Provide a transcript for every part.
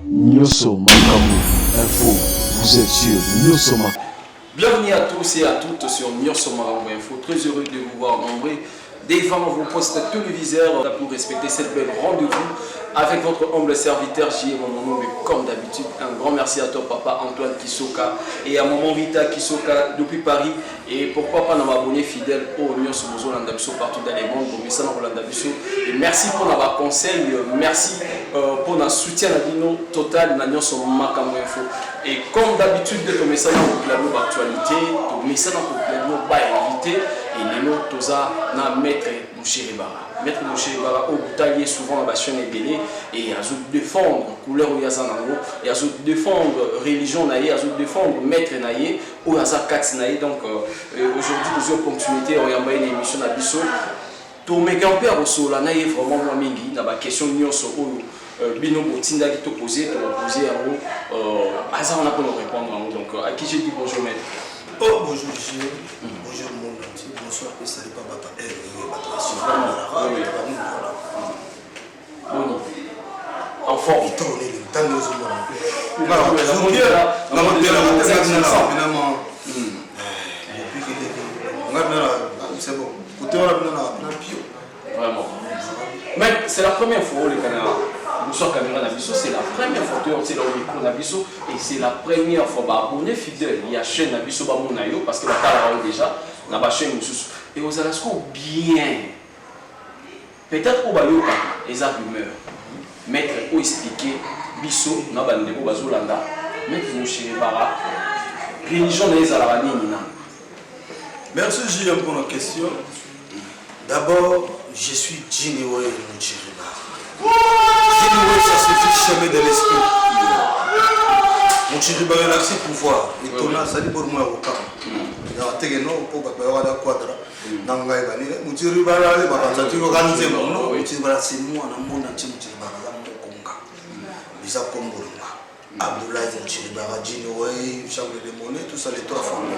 Nyoso Makamu Info, vous êtes sur Nyoso Makamu. Bienvenue à tous et à toutes sur Nyoso Makamu Info. Très heureux de vous voir nombreux devant vos postes téléviseurs pour respecter cette belle rendez-vous avec votre humble serviteur J. Momono. Comme d'habitude, un grand merci à toi papa Antoine Kisoka et à maman Rita Kisoka depuis Paris. Et pourquoi pas m'abonner fidèle au Nyoso Mozolanda Biso partout dans les mondes, mais ça dans Rolanda Biso. Et merci pour nos conseils, merci pour notre soutien à Dino total dans Nyoso Makamu Info. Et comme d'habitude, de ton message dans le plan d'actualité, ton message dans le plan d'invité. Et nous, toza na maître Mouchiribara. Maître Mouchiribara, au taillé souvent la chaîne est belé et à défendre couleur ou yazanango et à défendre religion naïe, à défendre maître naïe ou yazak kat naïe. Donc aujourd'hui, nous avons continuité on y a une émission à Bisso. Tout mes grands-pères au sol, là naïe vraiment moi mingi, na ba question nyoso ou bino botinda qui te poser en gros. Azar on a pour nous répondre en gros. Donc à qui j'ai dit bonjour maître. Oh bonjour Gilles, bonjour monde entier, bonsoir et salut pas bata en forme. C'est bon. Vraiment. Mais c'est la première fois les Canadiens. Nous sommes caméra Nabiso, c'est la première fois que c'est le micro Nabiso et c'est la première fois abonné fidèle. Il y a chaîne Nabiso Bamonayo parce que la parole déjà n'a pas chaîne et aux Alasco bien. Peut-être au Bayoka les rumeurs. Maître ou expliquer Biso n'a pas de Bazolanda. Maître Mouchiribara. Religion les Alarani Nina. Merci Julien pour la question. D'abord, je suis Jineway Mouchiribara. Jineway, ça suffit chemin de l'esprit. Mouchiribara a l'accès pouvoir. Et tout là, ça dit pour moi au camp. Il y a un tegeno pour avoir la quadra. Mouchiribara, tu vas organiser mon nom. Mouchiribara, c'est moi, dans le monde entier. Mouchiribara, dans mon Conga. Bisa Komboruma. Abdoulaye Mouchiribara, Jineway, Chambre de monnaie, tout ça, les trois femmes.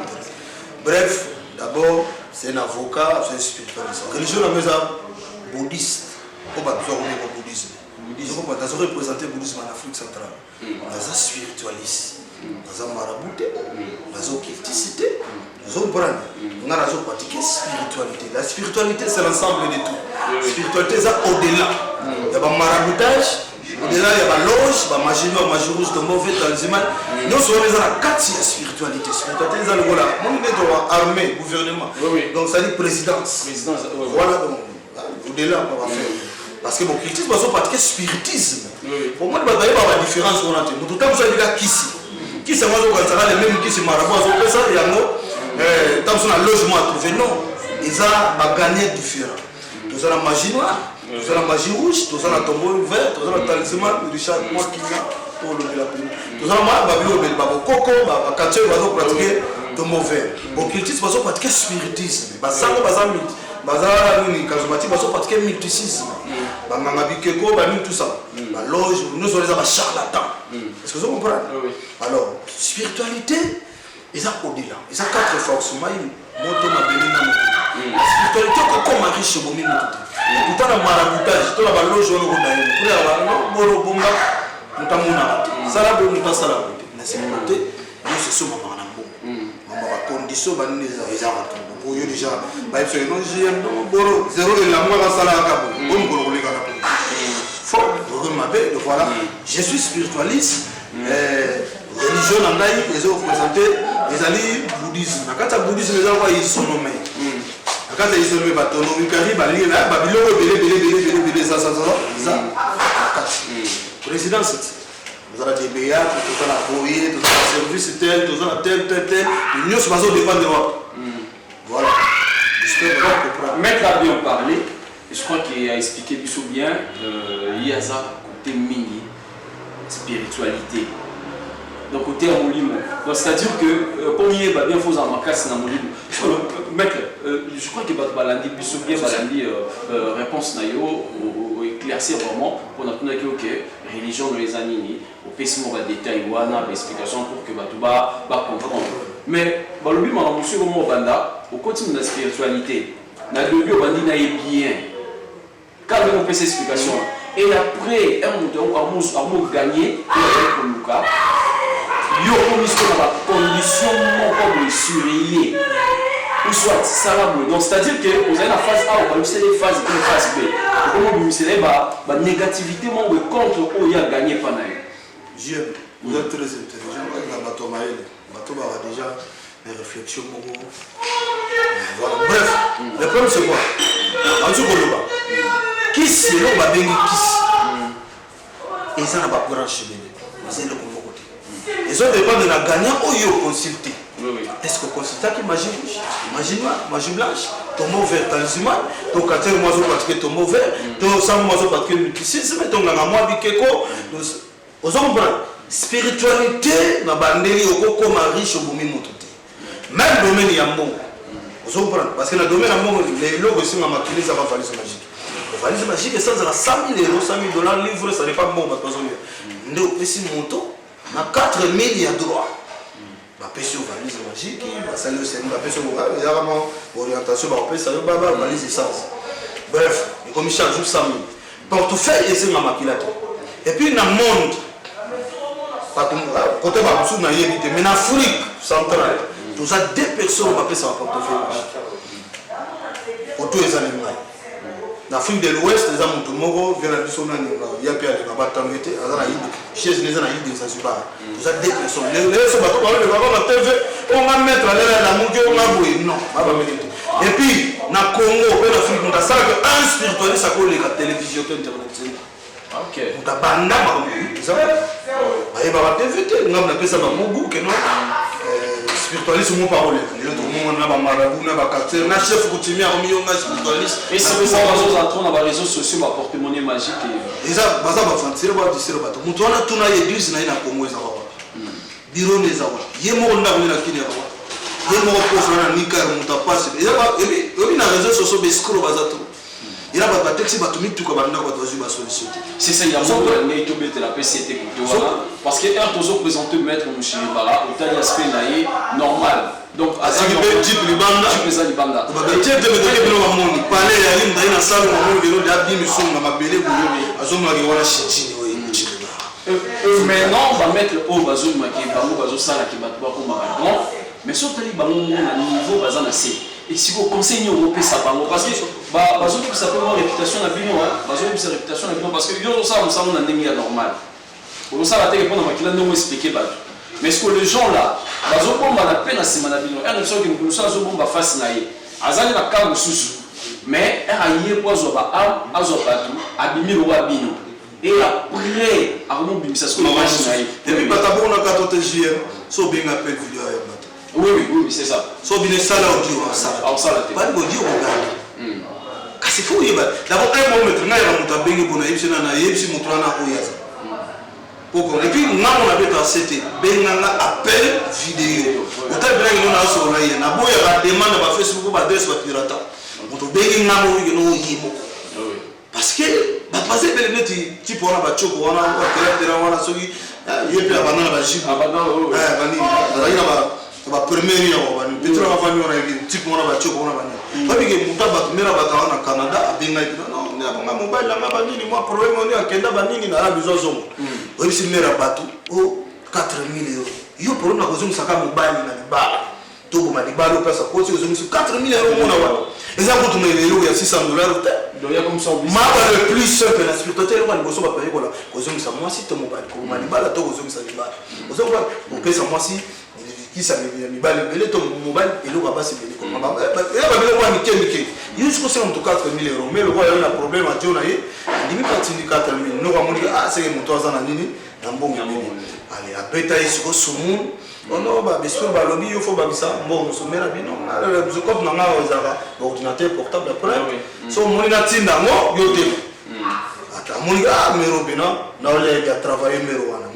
Bref, d'abord, c'est un avocat, c'est un spiritualiste. Religion, la maison bouddhiste. On va besoin de bouddhisme. Ils ont représenté le bouddhisme en Afrique centrale. Dans un spiritualiste, dans un marabouté, dans une occulticité, dans un brand. On a pratiqué la spiritualité. La spiritualité, c'est l'ensemble de tout. La spiritualité, c'est au-delà. Il y a un maraboutage. Au-delà, il y a la loge, la magie noire, la magie rouge, de mauvais talisman. Nous sommes dans la 4 spiritualité. Spiritualité, c'est le voilà. Nous sommes dans l'armée, gouvernement. Donc, ça dit présidence. Voilà, donc, au-delà, on va faire. Parce que mon critique, c'est pratiquer le spiritisme. Pour moi, il y a une différence. Tout le temps, vous avez dit qui c'est. Qui c'est moi, les mêmes qui c'est marabout. Ils ont fait ça, il y a un temps, on a logement à trouver. Non, ils ont gagné différent. Nous avons la magie noire. Nous avons la magie rouge, nous avons la tombeau vert, nous avons le talisman, Richard, moi qui vient pour le Babylone. Nous avons la Babylone, Coco, Katché, nous avons pratiqué tombeau vert. Bon, critique, nous avons pratiqué spiritisme. Basango, Bazami, Bazami, Kazumati, nous avons pratiqué mysticisme. Bangangabikeko, tout ça. La loge, nous avons les charlatans. Est-ce que vous comprenez? Alors, spiritualité, ils ont au-delà. Ils ont 4 forces. Moto, Mabelina, la spiritualité, comment riche au moment où tout le maraboutage, tout le loge, on a ça la bonne, ça la bonne. La spiritualité, nous sommes en condition, ils ont déjà, zéro et la moitié, ça la voilà. Je suis spiritualiste. Religion en Naï, les ont présenté les alliés bouddhisme. Quand tu as bouddhisme, les gens ils sont nommés. Quand ils sont nommés, Batonomi, Kari, Babylone, Babylone, ça. Présidence, vous avez des BA, tout ça, la boyer, tout ça, la service, tel. Nous sommes dépendre de moi. Voilà. J'espère que vous comprenez. Maître a bien parlé, je crois qu'il a expliqué plus bien, il y a ça côté mini spiritualité. Donc côté Amolimo. Donc c'est-à-dire que pour y bien faut en marquer dans Amolimo. Maître, je crois que Balandi Bisso bien Balandi réponse nayo ou éclaircir vraiment pour notre OK religion dans les années au pessimo va détail ou ana explication pour que Batouba va comprendre. Mais balobi ma monsieur comme banda au continue la spiritualité. Na debi bandi na bien. Quand on fait cette explication, Et après, un mouton a gagné pour Lucas. Il y a une condition comme surveiller. Ou soit ça va bouger. Donc c'est-à-dire que vous avez la phase A, vous avez les phases B, phase B. Comment vous savez la négativité contre où il a gagné pendant. Vous êtes très intelligent. Bateau a déjà des réflexions. Voilà. Bref, le problème c'est quoi? En tout cas, qui c'est là va bien qui et ça n'a pas branché c'est le côté. Ils ont dépend de la gagnant ou ils ont consulté. Est-ce que consulter qui magie blanche, ton mot vert, talisman, ton quartier moiseau parce que ton mot vert, ton sang moiseau parce que mythicisme, ton ganga bikeko, aux hommes spiritualité, na bandeli au comme riche au boumi mototé. Même domaine yambo. Vous comprenez? Parce que le domaine yambo, les logos sont maquillés, ça va valise magique. La valise magique, ça sera 100 000 euros, 100 000 $, livre, ça n'est pas bon, parce que nous, petit montant, na 4 000 il y a droit. Ma pétion valise magique, ça le sait, ma pétion il y a vraiment orientation, ma pétion valise essence. Bref, comme il charge 100 000. Portefeuille, et c'est ma maquillate. Et puis, dans le monde, côté de la mais en Afrique centrale, nous avons 2 personnes qui appellent ça un portefeuille magique. Autour des animaux. En Afrique de l'Ouest, les gens qui viennent à Bissona, il y a Pierre de Babatangete, chez les gens qui sont Zanzibar. Nous avons 2 personnes. Les gens qui on va mettre la mouille, on va bouiller. Non, on va mettre. Et puis, dans le Congo, en Afrique, nous avons un spiritualiste à cause de la télévision internet. Ok. Nous avons spiritualiste mon parole les autres monde na ba marabout na ba quartier na chef coutumier a mis un spiritualiste et c'est ça les autres dans les réseaux sociaux ma porte-monnaie magique et ça baza ba fantir ba disere ba to mutu wana tuna église na ina Congo za ba biro ne za ba ye mo na ko na kini ba ye mo ko fana ni kar muta passe et ba ebi na réseaux sociaux be scroll baza to il a pas de texte, c'est ça, il y a beaucoup de gens qui ont la PCT parce que un toujours présenté maître Mouchilibara, au tel aspect normal. Donc, à ce moment-là, tu peux ça du banda. Tu peux maintenant, on va mettre au bazou qui est bazou sala qui va comme marathon, mais surtout les ballons à niveau bazan assez. Et si vous conseillez européen ça va parce que bazou ça peut avoir réputation à bino bazou sa réputation à bino parce que yo ça on s'en a némi normal. On ça la télé pour nous qui là nous expliquer bazou. Mais est-ce que les gens là bazou comme on a peine à semana bino un option que nous ça zo bomba face naïe. Azali na ka mususu. Mais aïe quoi zo ba azo patu abimi ro abino. Et après, avant de ça se passe. Et puis, on a 14 juillet, so bien appel vidéo. Oui, c'est ça. So bien ça là audio, ça. Pas de audio, regarde. C'est fou, d'abord, un moment, on a un peu de temps, on a et puis, on a c'était appel vidéo. On a une demande à Facebook, à adresse pirata. On a parce que parce que tu peux avoir tu peux avoir celui il peut avoir la chip ba premier on peut avoir tu peux avoir tu peux avoir parce que mutaba tumera bataona Canada abinga non na mobile la ngabani moi problème on est akenda banini na la besoin zomo oui si mera batu o 4000 euros yo problème na kozungisa ka mobile na libala to ko malibala pesa ko si kozungisa 4000 euros mona wa eza ko tumele yo ya $600 donc il y a comme ça le plus simple la spiritualité on va pas payer quoi kozungisa moi si to mobile ko malibala to kozungisa libala ozongwa on pesa moi si qui ça me balé to mobile et le va passer bien comme ba ba ni il faut c'est en tout cas 4000 euros mais le roi il a un problème à Dieu na ye dimi parti ni 4000 no va mourir ah c'est mon toza na nini na mbongo allez après ta isko sumu ono ba bispo ba lobby il faut ba bisa mbongo so mera bino je compte na nga ozaka ordinateur portable après so moni na tinda ngo yote ata moni ah mero bino na ole ya travailler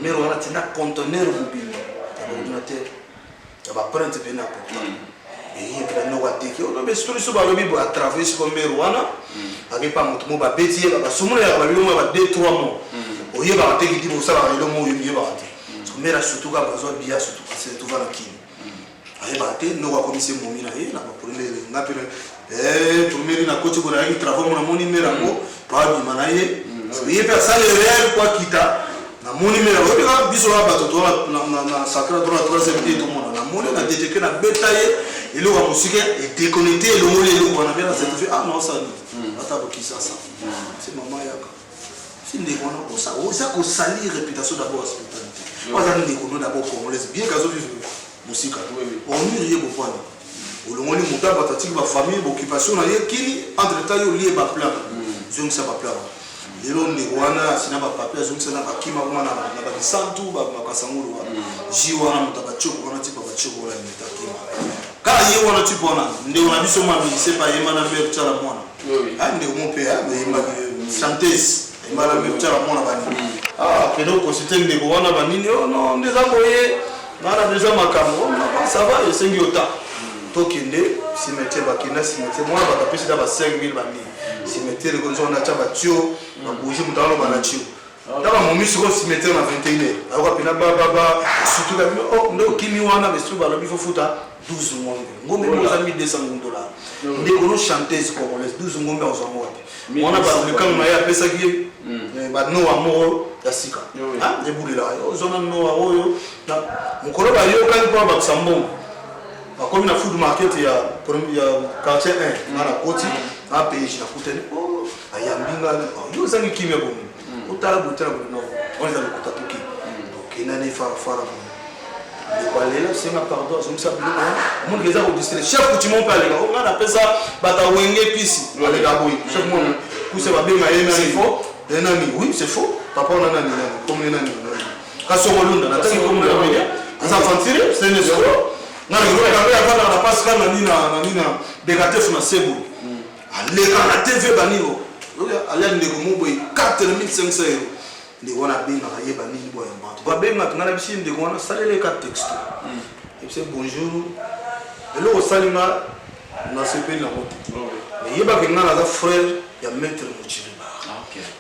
mero wana tinda conteneur bubino ordinateur va prendre bien important et il prend nos attaques on a besoin de se balobi pour travailler sur Merouana avec pas moto ba beti ba sumuna ya ba bilongo ba 2-3 mois o yeba attaque dit pour ça ba bilongo yeba attaque parce que mera surtout ka besoin bien surtout parce que tout va la kini aye ba attaque no wa commissaire momina et na ba premier na coach pour aller travailler mon moni mera ko pa ni manaye il peut ça le réel quoi quitta na moni mais on biso ba bato na sacré droit troisième dit tout monde na moni na détecter na bétailler et le wa musique et déconnecter le moni le on a bien cette fait ah non ça ata ko kisa ça c'est maman yaka si ndé ko na ko ça ko salir réputation d'abord hospitalité moi ça ndé ko d'abord congolaise bien kazo vivre musique on n'y rien pour point olongoli muta batati ba famille occupation na yekini entre temps yo lié ba plan donc ça ba plan lelo ndekwana sina ba papier donc ça na bakima kuma na ba bisantu ba makasangulu wa jiwa na mutaba choko na tipo ba choko la mitakima ka ye wana tipo na nde ona biso ma bi c'est pas yema na be tala mwana ande mo pe ha be yema chanteuse yema na be tala mwana bani kedo ko c'était ndekwana banini oh non ndeza boye na déjà makambo ça va esengi ota tokende cimetière bakina cimetière moi bakapesi da ba 5000 bani cimetière ko zona cha batio babuji mutalo bana chio daba momisi ko cimetière na 21h ako pina baba surtout ka oh ndo kimi wana besu balo bifo futa 12 ngombe ngombe za 1200 dollars ndeko no chanteuse congolaise 12 ngombe en somo wapi mona ba le kama na ya pesa ki ba no amoro ya sika ah ebulila yo zona no oyo na mukolo ba yo kan ko ba kusambongo comme na food market ya quartier 1 na koti a pays na kutene oh ayambinga yo zangi kimya bomu utala butala no on za ko tatuki donc ina ne fara de quoi là c'est ma pardon donc ça mon geza au district chef kutimon pa lega on a pesa bata wenge pisi le ga boy chef mon kuse ba benga yena c'est faux nani oui c'est faux papa on a nani comme nani kaso molunda na tangi comme la media ça fantire c'est une escroc na ngoro ka ya fana na pascal na nina dégatif na sebu ale ka na tv baniro ale ndeko mubo 4500 euros ndi wana benga ka yeba nini boya mbato ba benga tungana bishi ndeko wana salele ka texte et c'est bonjour et le salima na sepe na moto mais yeba ke ngana za frère ya maître Muchiriba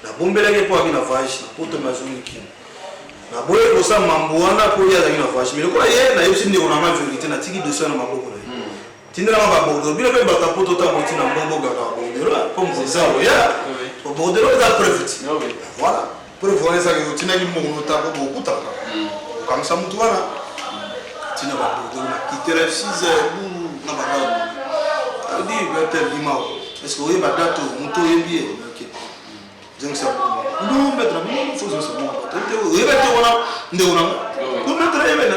na bombela ke po abina vache na poto mazuni kini na boye ko sa mambuana ko ya na vache mais ko ye na yosi ndeko na ma vérité na tiki dossier na maboko na tindela ma bordeaux bila pe ba poto ta moti na mbongo ga bordeaux comme c'est ça ya bordeaux za preuve voilà preuve voilà ça que tina ni mongo ta ko beaucoup ta comme ça mutu wana tina ba bordeaux na kitera 6 na ba da di better dimao est-ce que vous ba dato mutu yebie ok donc ça non mettre non faut ça bon vous êtes wana nde wana vous mettre yebe na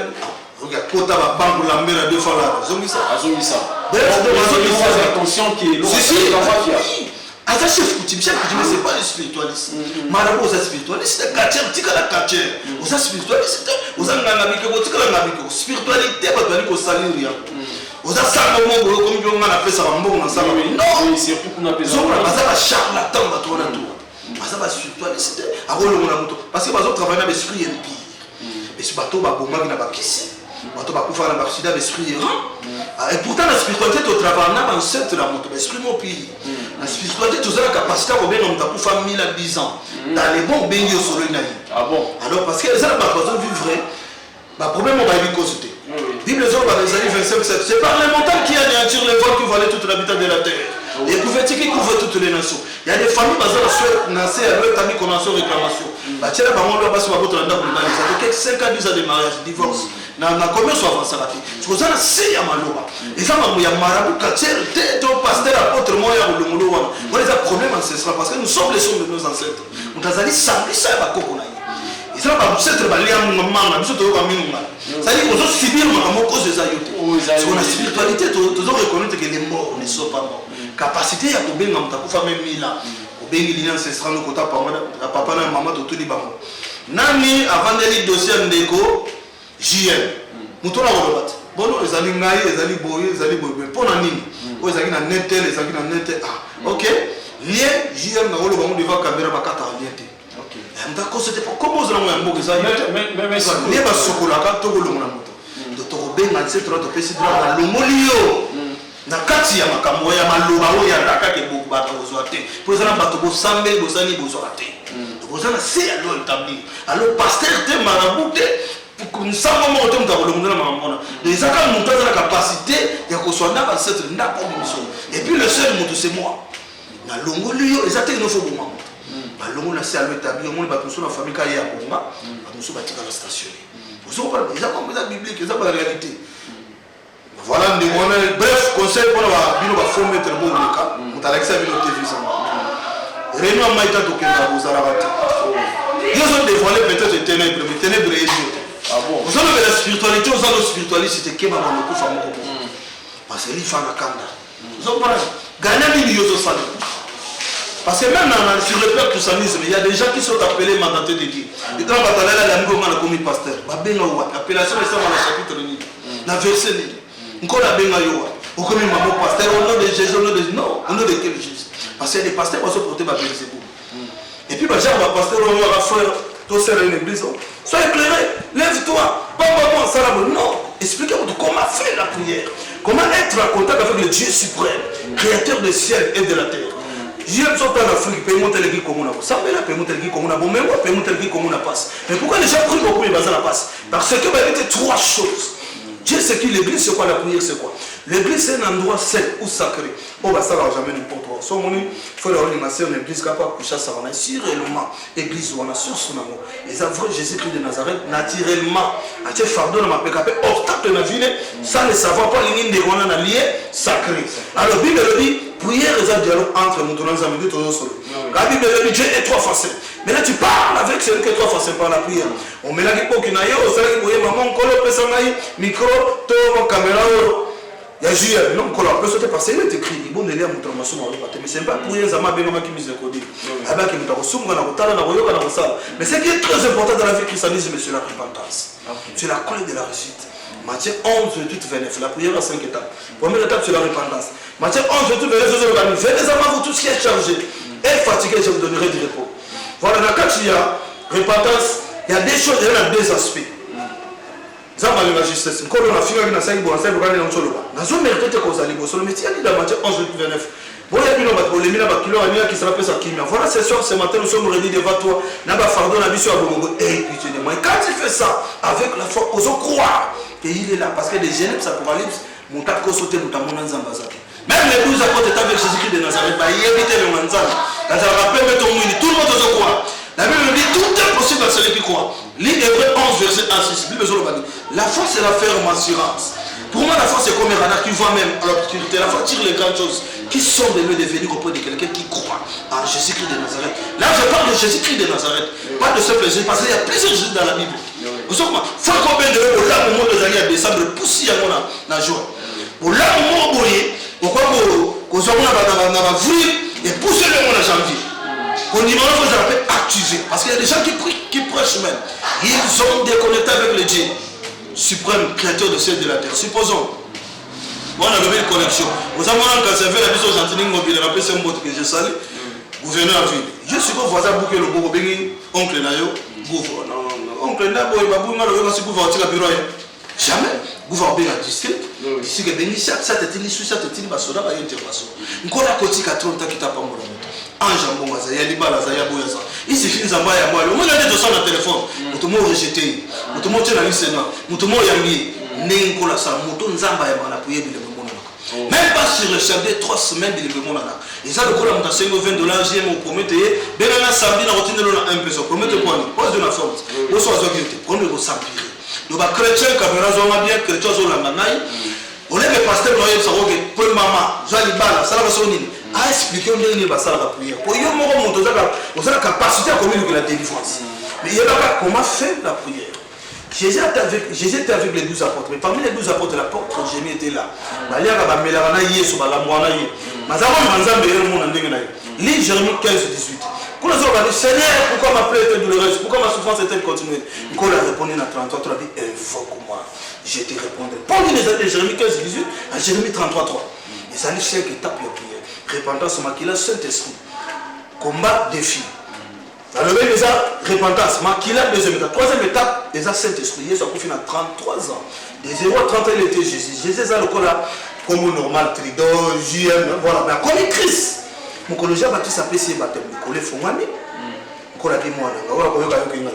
regarde kota ba bangu la mera deux fois là zongisa attention qui est Ata chef coutume c'est pas le spiritualiste. Marabout c'est spiritualiste, c'est quartier, tika la quartier. Osa spiritualiste, osa nganga biko, tika la nganga biko. Spiritualité pas doit ko salir rien. Osa sango mongo comme yo ngana pesa mbongo na sango. Non, c'est pour qu'on appelle ça. Osa ba charlatan ba to na to. Osa ba spiritualiste, agolo mona moto parce que bazo travailler na esprit impie. Et ce bateau ba bomba na ba kisi. Bateau ba kufa na ba sida esprit et pourtant la spiritualité tu travailles na ancêtre la moto esprit mon pays. La spiritualité, tu as la capacité à revenir dans ta famille à 10 ans. Dans les bons bénis au soleil. Ah bon? Alors, parce que les gens qui vivent, le problème, on va y consulter. Bible les hommes, les années 25, c'est par les montagnes qui anéantirent les vols qui valaient tout l'habitat de la terre. Les couvertures qui couvrent toutes les nations. Il y a des familles basées sur la à leur famille qu'on a sur réclamation. Bah, tiens, bah, on doit passer par votre landau pour le ça fait 5 ans, 10 ans de mariage, divorce. Na combien soit avancé là? Je vous en ai c'est à Maloba. Et ça m'a dit marabout quartier, ton pasteur apôtre moi ya le molo wana. On les a problème ancestral parce que nous sommes les sons de nos ancêtres. On t'a dit ça va kokona. Et ça va ancêtre ba lia mama, biso to ka minga. Ça dit qu'on doit subir ma cause des ayote. Sur la spiritualité, tu dois reconnaître que les morts ne sont pas morts. Capacité ya kobenga mutakufa même mila. Obengi lien ancestral no kota papa na maman to tuli bango. Nani avant d'aller dossier ndeko JM mutona robat bono ezali ngai ezali boye pona nini o ezali na netel ezali na netel OK lien JM na oloba mo devant caméra bakata lien te OK ndako c'était pas comment on a mboka ezali mais lien ba sokola ka to kolonga na moto to to benga tse to to pesi droit na lomolio na kati ya makambo ya maloba o ya ndaka ke boku bata ozwa te po ezala bato bo sambe bo sani bo zwa te to ozala c'est alors établi alors pasteur te marabout pour nous savons mon temps dans le monde les accords montent dans la capacité de construire dans cette mission et puis le seul monde c'est moi na longo lui les attaques ne faut pas balongo na se alo établi omoni bato mosusu na famille ka ye ya bonga bato mosusu batikala stationné ozokompana eza comme eza biblique eza baréalité voilà ndenge wana bref conseil mpona bino bafond maître boleka moto alakisa bino te visama réunion ya mai ta tokenda bozalaka te yo ozodévoile peut-être ténèbre mais ténèbre eyebio te ozolobela spiritualité ozalo spiritualité keba bamokufa moko parce que lifana kanda ozokopana gagna nini yo ozosala. Parce que même sur le peuple christianisme, il y a des gens qui sont appelés mandatés de Dieu. Et quand on va parler là, il y a un commis pasteur. L'appellation est dans le chapitre 9. Dans le verset 9. Encore la benga yoa. Au commis maman pasteur, au nom de Jésus, au nom de non, au nom de quel Jésus. Parce que les pasteurs vont se porter par Belzébuth. Et puis, les gens vont pasteur, on va faire tout ça dans une église. Sois éclairé, lève-toi. Non, expliquez-moi comment faire la prière. Comment être en contact avec le Dieu suprême, créateur du ciel et de la terre. J'aime ça en Afrique, paye monter l'église comme on a. Ça me l'a paye monter l'église comme on a. Bon, même moi, paye monter l'église comme on a passe. Mais pourquoi les gens prient beaucoup et basent la passe? Parce que il y a trois choses. Dieu sait qui l'église, c'est quoi la prière, c'est quoi? L'église, c'est un endroit saint ou sacré. Oh, bah ça va jamais n'importe quoi. So, mon il faut leur dire, c'est une église capable de coucher ça. On a si réellement l'église où on a sur son amour. Les avrais Jésus-Christ de Nazareth, naturellement, à tes fardeaux dans ma PKP, obstacle de la vie, ça ne savoir pas les lignes de qu'on a lié sacré. Alors, Bible dit, prière et un dialogue entre nous, nous avons dit toujours solo. La Bible dit, Dieu est trois facettes. Mais là, tu parles avec celui qui est trois facettes par la prière. On met la qui peut qu'il y ait, on sait que vous voyez, maman, colo, personnaï, micro, tout, caméra, il y a Jules, non, colo, peut sauter parce qu'il est écrit, il bon élève, mon transformation, mais c'est pas pour les amas, bien, qui mise le code. Avec qui nous avons soumé, mais ce qui est très important dans la vie christianisme, c'est la repentance. C'est la clé de la réussite. Matthieu 11, 28, 29, la prière à 5 étapes. Première étape, c'est la repentance. Matthieu 11, 28, 29, venez à vous tous qui êtes chargés et fatigués, je vous donnerai du repos. Voilà, quand il y a repentance, il y a des choses, il y a deux aspects. Zamba la justice. Quand on a fini avec la saïd, on a fait le gars dans le solo. Nous avons mérité que vous allez bosser. Mais il y a dans Matthieu 11, 28, 29. Bon, il y a une autre, les mille kilo, qui s'appelle sa kimia. Voilà, c'est sûr, ce matin, nous sommes réunis devant toi. N'a pas fardeau, n'a pas sur Abogo. Et puis tu dis, moi, quand tu fais ça, avec la foi, osons croire qu'il est là. Parce que les Genèves, Apocalypse, mon tas de sauter, mon tas de zambazaki. Même les 12 apôtres étaient avec Jésus-Christ de Nazareth, il évitait le manzan. Quand ça rappelle, tout le monde doit croire. La Bible dit tout est possible à celui qui croit. Lis Hébreux 11, verset 1-6. La foi, c'est la ferme assurance. Pour moi, la foi, c'est comme un radar qui voit même à l'obscurité. La foi tire les grandes choses qui sont de lui devenir auprès de quelqu'un qui croit en Jésus-Christ de Nazareth. Là, je parle de Jésus-Christ de Nazareth. Pas de ce plaisir, parce qu'il y a plusieurs Jésus dans la Bible. Vous savez comment? Il faut combien de eux, là, au moment des années à décembre, pousser à la joie. Pour là, au moment où on croit qu'on soit dans et pousser le monde à janvier. Au niveau où vous avez activé. Parce qu'il y a des gens qui prient, qui prêchent même. Ils ont déconnecté avec le Dieu suprême, créateur de ciel et de la terre. Supposons, on a levé une connexion. Vous avez un servi la mission gentille, mobile, rappelez ce mot que j'ai salé. Gouverneur à ville. Je suis vos voisins bouquet le bobo, oncle Nayo, gouverneur. Oncle Nayo, il va bouger le si vous avez la bureau. Jamais. Gouverneur à district. Ici, que bénissez, ça te dit, ça te dit, basoda, il y a une intervention. Encore la côté 80 ans qui t'a pas mouru. Ange Mbongaza, il y a des balles, il y a Boyaza. Il suffit de s'envoyer à moi. Le monde a des dossiers dans le téléphone. Tout le monde rejeté. Tout le monde est dans le Sénat. Tout le monde est mis. N'encola ça. Tout le monde a appuyé le monde. Même pas sur le chef de 3 semaines de l'événement. Et ça, le coup, on a $20. J'aime au premier théâtre. Ben, on a samedi, on a retenu un peu. Premier quoi? Pose de la forme. Vous soyez guilty. Premier, vous s'empirer. Donc, chrétien, caméra, on a bien chrétien, on a manaï. On est le pasteur, on a dit, pour maman, j'ai dit, ça va sonner. À expliquer on dit la prière. Pour y avoir la capacité à communiquer la délivrance. Mais il n'y a pas comment faire la prière. Jésus était avec les 12 apôtres. Mais parmi les 12 apôtres, l'apôtre Jérémie était là. Lis Jérémie 15, 18. Quand nous avons dit, Seigneur, pourquoi ma plaie était douloureuse? Pourquoi ma souffrance était continuelle? Quand il a répondu à 33, il a dit, invoque-moi. Je te répondrai. Pendant les Jérémie 15, 18, à Jérémie 33, 3. Et ça dit 5 étapes de prière. Repentance, maquillage, Saint-Esprit. Combat, défi. Alors, déjà, repentance, maquillage, deuxième étape. Troisième étape, déjà Saint-Esprit. Jésus a confié à 33 ans. De 0 à 30 ans, il était Jésus. Jésus a le corps là, comme normal, Trido, JM, voilà. Mais comme Christ, mon collègue a battu sa PC, baptême. Mon collègue Fongami, mon collègue moi,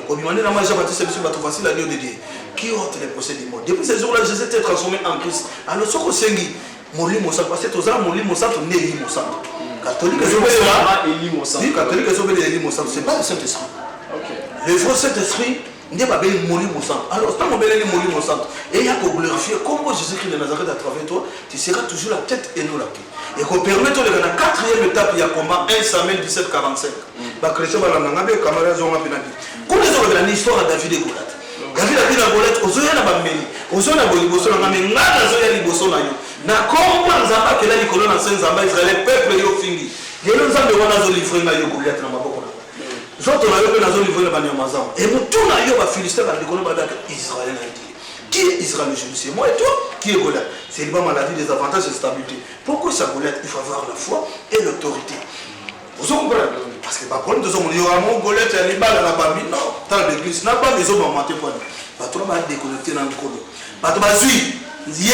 comme il m'a dit, la magie a battu sa PC, facile à dire de Dieu. Qui ôte les procès des morts. Depuis ces jours-là, Jésus était transformé en Christ. Alors, ce qu'on s'est dit, Molimo Santo, parce que tous les Molimo Santo, né Molimo Santo. Catholique, c'est pas le Saint-Esprit. Le vrai Saint-Esprit, il n'y a pas de Molimo Santo. Alors, tant qu'on belle Molimo Santo, et il y a pour glorifier, comme Jésus-Christ de Nazareth à travers toi, tu seras toujours la tête et non la queue. Et qu'on permette de la quatrième étape, il y a combat 1 Samuel 17:45. Les chrétiens vont l'amener, les camarades vont l'amener. Quand ils ont regardé l'histoire de David et Goliath, David a dit à Goliath, aux yeux de la Bameli, aux yeux de la Bolibosso, on a mis là dans les yeux de Libosso. Na komba nzamba que là les colonnes anciennes nzamba Israël peuple yo fingi. Les nzamba wana zo livrer na yo Goliath na maboko na. Zoto na yo pe na zo livrer na banyamazam. Et mutu na yo ba Philistin ba décoller ba Israël a dit. Qui est Israël le Jésus? C'est moi et toi. Qui est Goliath? C'est le maladie des avantages et stabilité. Pourquoi ça Goliath? Il faut avoir la foi et l'autorité. Vous comprenez? Parce que par contre, il y aura mon Goliath et les balles à la Bambi. Non, dans l'église, n'a pas besoin de monter pour nous. Pas trop mal déconnecté dans le colo. Pas trop mal. Il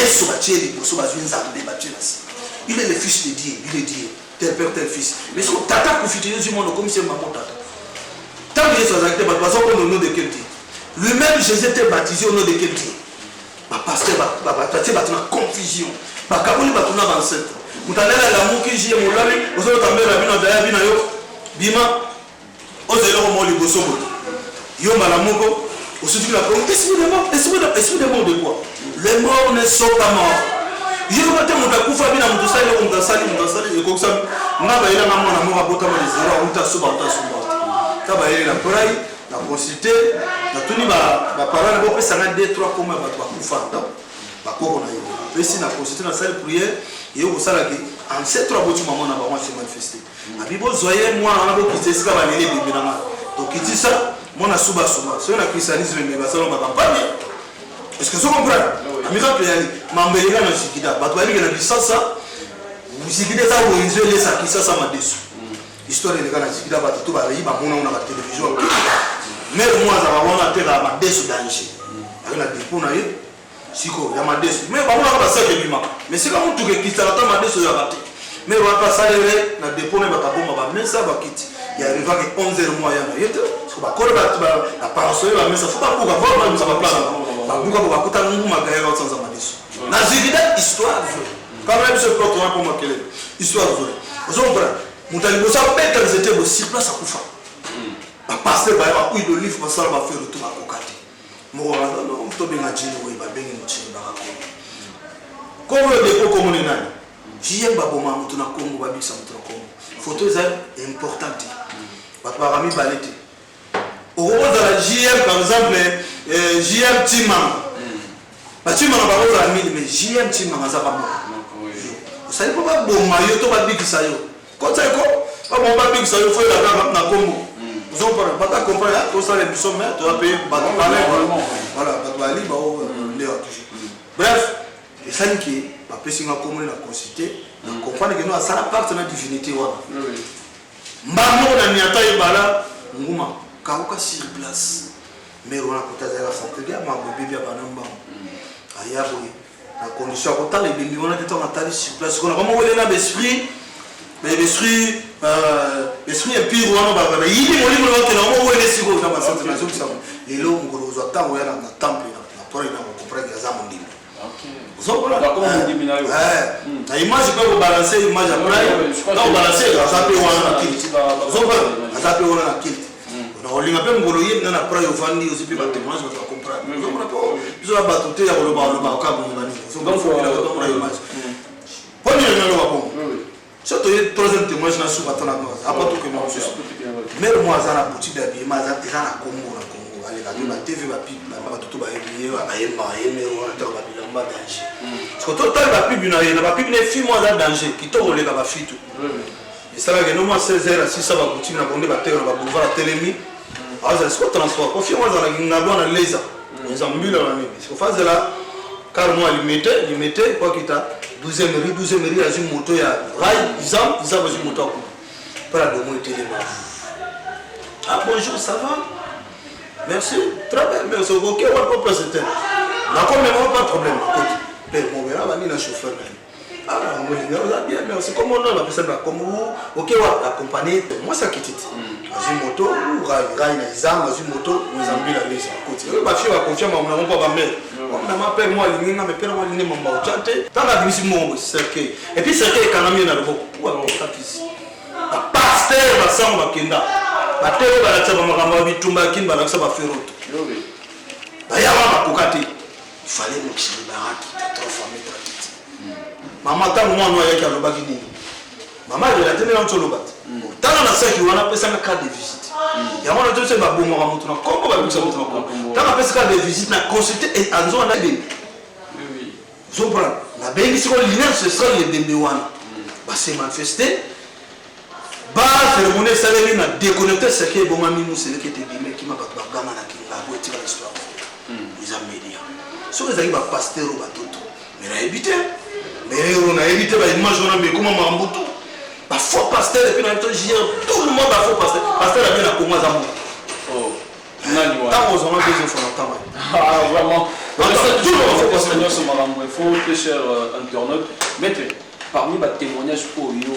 est le fils de Dieu, il est Dieu, tel père, tel fils. Mais si on tata pour fêter du monde comme c'est maman tata. Tant que Jésus a été baptisé au nom de quel Dieu? Lui-même, Jésus était baptisé au nom de quel Dieu? Pasteur, baptisé, baptisé dans confusion. Bakaboli batuna ancêtre. Mutalela la muki jie molali, ozo tambela bino daya bino yo. Bima ozelo mo liboso bo. Yo malamuko, osuti la promesse, esprit de mort de quoi? Les morts ne sont pas morts. Je ne sais pas si vous avez dit que vous est-ce que vous comprenez? Miracle Mambelika na Sikida. Batwali na bisasa. Sikida za uwezo ile sa kisasa madesu. Histoire de kana Sikida batutu ba yi ba mona na ba télévision. Mais moi za ba wana tela madesu danger. Avec la dépôt na ye. Siko ya madesu. Mais ba mona ba sa ke bima. Mais c'est comme tout que kitala ta madesu ya bate. Mais va pas saler na dépôt na ba kaboma ba mesa ba kiti. Il arrive que 11h mois ya na yete. Parce ba kore ba la parasole ba mesa faut pas pour avoir même ça va place. Babuka bakuta mungu magaya kwa tsanza madiso. Na zigida histoire vraie. Quand même ce plot pour moi quelle histoire vraie. Vous comprenez? Mutalibo sa pète les étaient sur place à Koufa. Ba passer ba ba kuido livre ba sala ba faire retour à Kokati. Mo wala no to benga jini we ba bengi mutini ba ko. Comme le dépôt comme on est nani. Jiem ba boma mutu na Kongo ba biksa mutu na Kongo. Photo ça importante. Ba parami balete. Au rôle de la JM, par exemple, JM Timang. Timang va avoir la mine, mais JM Timang, ça va pas. Vous savez pas bon maillot, tu vas big ça yo. Quand ça quoi? Pas bon big ça yo, faut la faire na Congo. Vous en parlez, pas comprendre, tout ça les bisons, mais tu vas payer bâton par voilà, tu vas aller bah toujours. Bref, et ça qui va passer dans la commune la consulter, comprendre que nous ça la part de la divinité voilà. Maman na niata ibala nguma. Kauka sur place. Mais on a peut-être la santé, il y a un bébé à Banamba. Il y a la condition pour les bébés, on a des temps à sur place. On a vraiment l'esprit, mais l'esprit est pire. Il y a des gens qui ont santé. Et là, on a un temps où il y a un temple. Après, il y a un comprendre qu'il y a un monde. Vous comprenez? La image peut vous balancer, l'image après. Quand vous balancez, vous avez un kilt. Vous comprenez? Vous avez un kilt. On lui appelle Ngoloye, on a pris au Fandi aussi, puis le témoignage va comprendre. Ils ont battu, il y a le bar, au cap, on va dire. Donc, il faut avoir l'image. Premier numéro à bon. C'est le troisième témoignage, je suis pas dans la mort. Après tout que moi, je suis. Mais moi, j'ai la boutique d'habillement, j'ai la Congo, la Congo. Allez, la TV va pipe, la tout va éveiller, va bailler, mais on a un danger. Parce que tout le temps, la pipe, il y a la pipe, les filles, moi, j'ai un danger. Qui t'ont volé, la fille, tout. Et ça, là, nous, 16h, si ça va boutique, on a boulevard la télémie. Ah, c'est quoi transport? Au final, on a besoin de laser. Ils ont mis là. Parce que phase là, car moi, il mettait, quoi qu'il y a 12e riz, il y a une moto, il y a rail, ils ont une moto. Pas la demande de téléma. Ah, bonjour, ça va? Merci, très bien, merci. Ok, on va pas passer le temps. Là, comme même, pas de problème. Écoute, mon verre, on va venir le chauffeur. Ah, on va bien, merci. Comment on a appelé ça? Comme vous, ok, on va accompagner. Moi, ça quitte. J'ai une moto, rail, les armes, j'ai une moto, nous avons mis la liste. Ma fille va confier, mais on n'a pas ma mère. ma père moi linga mais père moi linga maman chante tant la bisi mo cercueil et puis cercueil quand même na loboko wa kapisi ba pasteur ba sang ba kenda ba tero ba la tsaba makambo bitumba kin ba la tsaba feroto ba ya ba kokati il fallait me chier baraki trop famille tradite maman tant moi no ya ka lobaki ni maman elle a tenu dans son lobat tant na saki wana pesa na carte de visite ya mwana to se ba bomo ka mutu na kombo ba bisa mutu na kombo tant na pesa carte de visite na consulter et anzo na be oui zobra na bengi siko liner ce sera le dembe wana ba se manifester ba cérémonie salemi na déconnecter ce qui est bon mami nous c'est que te bimé qui m'a ba gama na kinga ko etira l'histoire ils ont média so les aïba pasteur ba toto mais na éviter mais on a évité ba image on a mais comment mambutu ba faux pasteur et puis na tout le monde ba faux pasteur pasteur a bien na Congo Zambo oh nani wa tant aux hommes des enfants na tama ah vraiment tout le monde faut pasteur sur marambo il faut très cher internaute maître parmi les témoignages oyo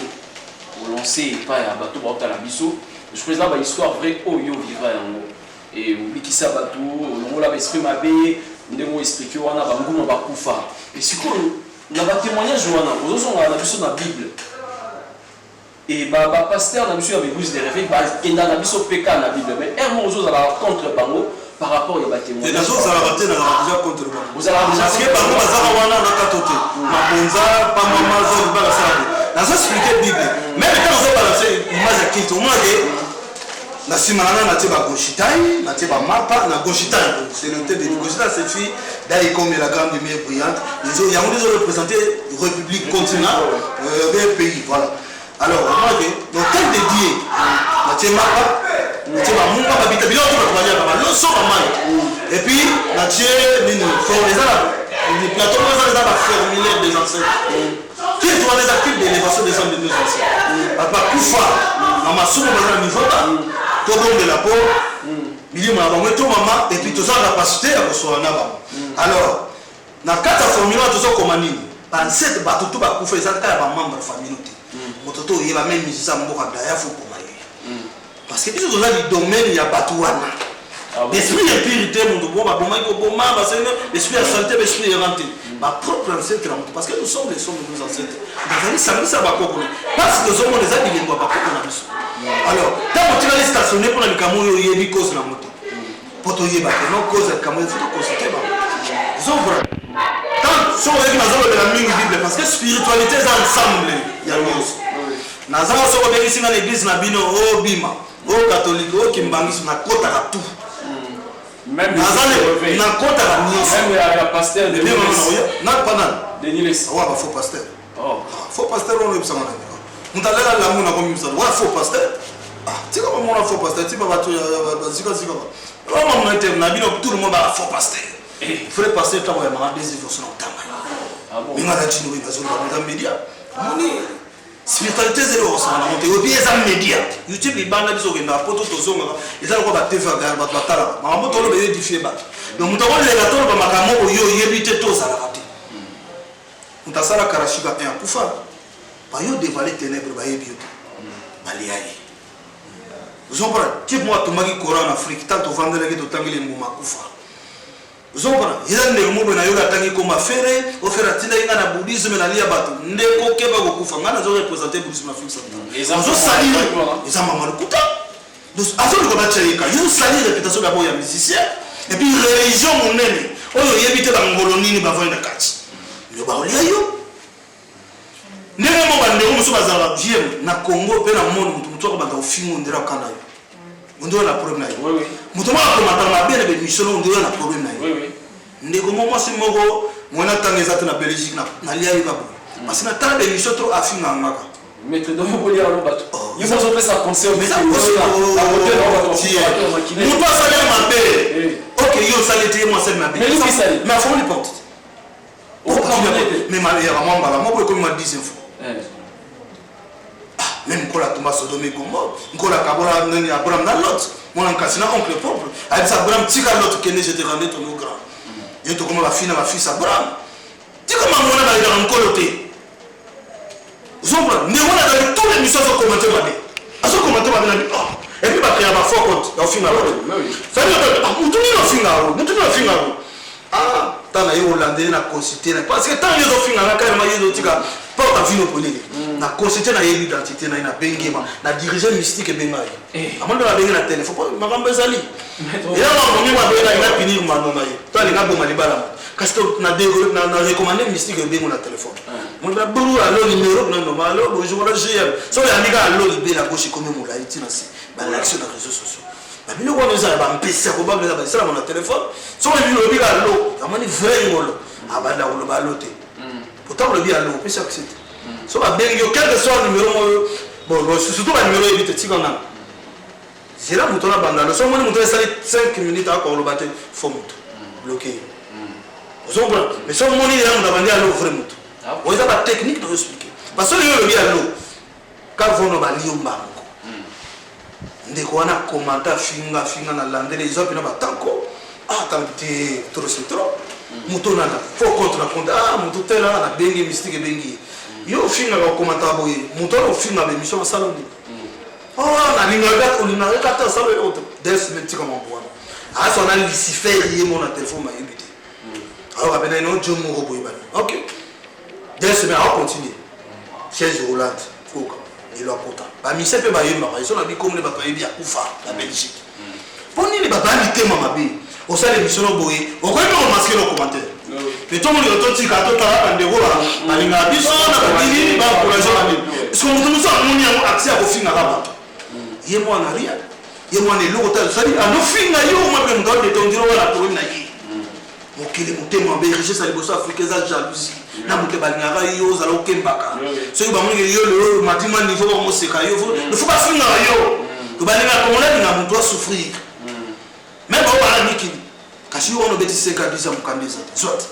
au lancer pas à bateau pour la biso je présente une histoire vraie oyo vivra yango et oublie qui ça bateau on l'a esprit mabé ndemo expliquer wana banguma bakufa et sikoyo na ba témoignage wana ozosonga na biso na Bible et ba pasteur na biso ya l'église des réveils ba kenda na biso peka na Bible mais ermo ozozala contre bango par rapport à ba témoignage et nazo za raté na déjà contre bango vous allez déjà parce que bango bazala wana na katote mabonza pa mama zo ba la salle nazo expliquer Bible même quand on va balancer image ya Kristo moi na simana na teba gauchitai na teba mapa na gauchitai c'est le thème de gauchitai cette fille d'ailleurs comme la grande lumière brillante ils ont représenté république continent des pays voilà alors moi le thème de Dieu na teba mapa na teba munga babita bilo to ba banya ba lo so ba mai et puis na tie nini for les arabes les plateaux les arabes formulaire des ancêtres qui doit les actifs d'élévation des hommes de nos ancêtres papa kufa na masumo ba na niveau tout le monde de la peau, milieu tout maman et puis tout ça la capacité à recevoir alors dans quatre formules tout ça comme ani dans cette bateau tout va couper ça quand il membre famille mototo il va même musicien mboka daya faut pour parce que ils ont là du domaine il y a batouana l'esprit impurité mon bon ba boma ko boma ba c'est l'esprit à santé l'esprit erranté ma propre ancêtre parce que nous sommes les sommes de nos ancêtres dans ça va quoi parce que nous sommes les adilés ba ko na biso alors tant que tu vas stationner pour le camion il y a une cause la moto pour te yeba non cause le camion il faut consulter ba zovra tant sur les mazalo de la Bible parce que spiritualité est ensemble il y a l'os nazama so ko ici dans l'église na bino o bima o catholique o kimbangisi na kota ka tout même na kota ka même la pasteur de na panal de Niles wa ba faux pasteur oh faux pasteur on le bisa ngana mutalela la muna comme ça wa faux pasteur ah tu comme mon faux pasteur tu va zika ba on m'a été na bino tout le monde ba faux pasteur frère pasteur ta wa ma des dévotions en tama ah bon mais ngala tinu ba zo ba média moni spiritualité zéro ça na monter obi eza média YouTube libanda biso kenda poto tozonga eza ko ba TV ga ba batala ma moto lo be édifier ba donc mutako le la tolo ba makamo yo yebite to za la kati mutasala karashika un kufa ba yo dévaler ténèbres ba yebi baliaye vous comprenez type moi tomaki Coran en Afrique tant vendele ke to tangile nguma kufa vous comprenez il a ne mo na yo tangi ko mafere o fera tina inga na bouddhisme na lia bato ndeko keba ko kufa ngana zo représenter bouddhisme en Afrique centrale zo salir ils ont maman kuta donc azo ko ba tcheka yo salir réputation d'abord ya musicien et puis religion monene oyo yebite ba ngolo nini ba vanda kati yo ba olia yo ndenge mo bande ko muso bazala bien na Congo pe na monde mutu ko banda ofingo ndira kana yo on a problème là oui oui mutu ma ko matala bien be mission on a problème là oui oui ndeko mo si moko mona tangeza na Belgique na lia yo babo parce que na tant de mission trop afinga ngaka maître de voler au bateau il faut faire ça conseil mais ça mutu ça ma belle OK yo ça l'était moi c'est ma belle mais faut les porte mais ma mère maman bala moi comme ma 10 fois même quand la tomba Sodome et Gomorrhe, quand la Kabola nani Abraham dans l'autre, mon ancasina oncle propre, avec sa Abraham tika l'autre qui n'est je te rendais ton grand. Et tout comment la fille Abraham. Tu comment on a dans un coloté. Zombra, ne on a dans tous les missions au commentaire madé. À ce commentaire madé et puis bah créer ma faux compte dans film à l'autre. Ça veut dire ah, nous tenons le film à l'autre, nous tenons le film à l'autre. Ah, t'as na yo hollandais na consulter parce que tant yo zo finga na quand même yo tika porte à vino polé na consulter na identité na bengema na dirigeant mystique et benga amanda na benga na téléphone makambo ezali et là on m'a benga na pinir manoma ye toi les gars bon malibala parce que na recommander mystique et benga na téléphone on va buru allo numéro non non allo bonjour la GM so ya amiga allo libé la gauche comme mo la itina si ba l'action dans les réseaux sociaux ba bino ko nza ba mpesa ko ba bela ba sala mon téléphone so le lobi ka allo amani vrai ngolo abanda ko lo ba lote pourtant le bi allo pesa que c'est so ba bengi quel que soit le numéro bon surtout ba numéro évite tikana c'est là muto na banda le so mo muto sali 5 minutes à ko lo baté fo muto bloqué ozomba mais so mo ni ya ndo bandi allo vrai muto on a la technique de expliquer parce que le bien l'eau quand vous no bali yo mbango ndeko wana commentaire finga na lande les autres na batanko tanté trop c'est trop muto na faut contre la compte muto tela na bengi mystique bengi yo finga ko commentaire boye muto no finga be mission salon na linga ko lina ka salon autre des semaines comme on voit so na Lucifer yé mon téléphone m'a invité alors ben non Dieu mo boye ba OK. Dès semaines, on continue. Chez Hollande, il a content. Bah, mais c'est peu baillé, ils sont habillés comme les batailles bien Koufa, la Belgique. Pour nous, les batailles, ils t'aiment ma vie. Au sein de l'émission, on va masquer nos commentaires. Mais tout le monde est autour de quand on a un déroulé, on a une ambition, on a une idée, pour les gens. Parce que nous avons accès à vos films à rabat. Il y a moi en arrière. Il y a moi en l'autre. C'est-à-dire, à nos films, il y a moi qui me donne des tondres à la tourne. Mon témoin, berger, ça les bosses africains, ça jalousie. Na muke balingaka yo zala okembaka so ba mungi yo le matima niveau ba moseka yo ne faut pas finir yo to balinga ko la na muto souffrir même ba wala niki kasi on obeti seka bisa mukandeza soit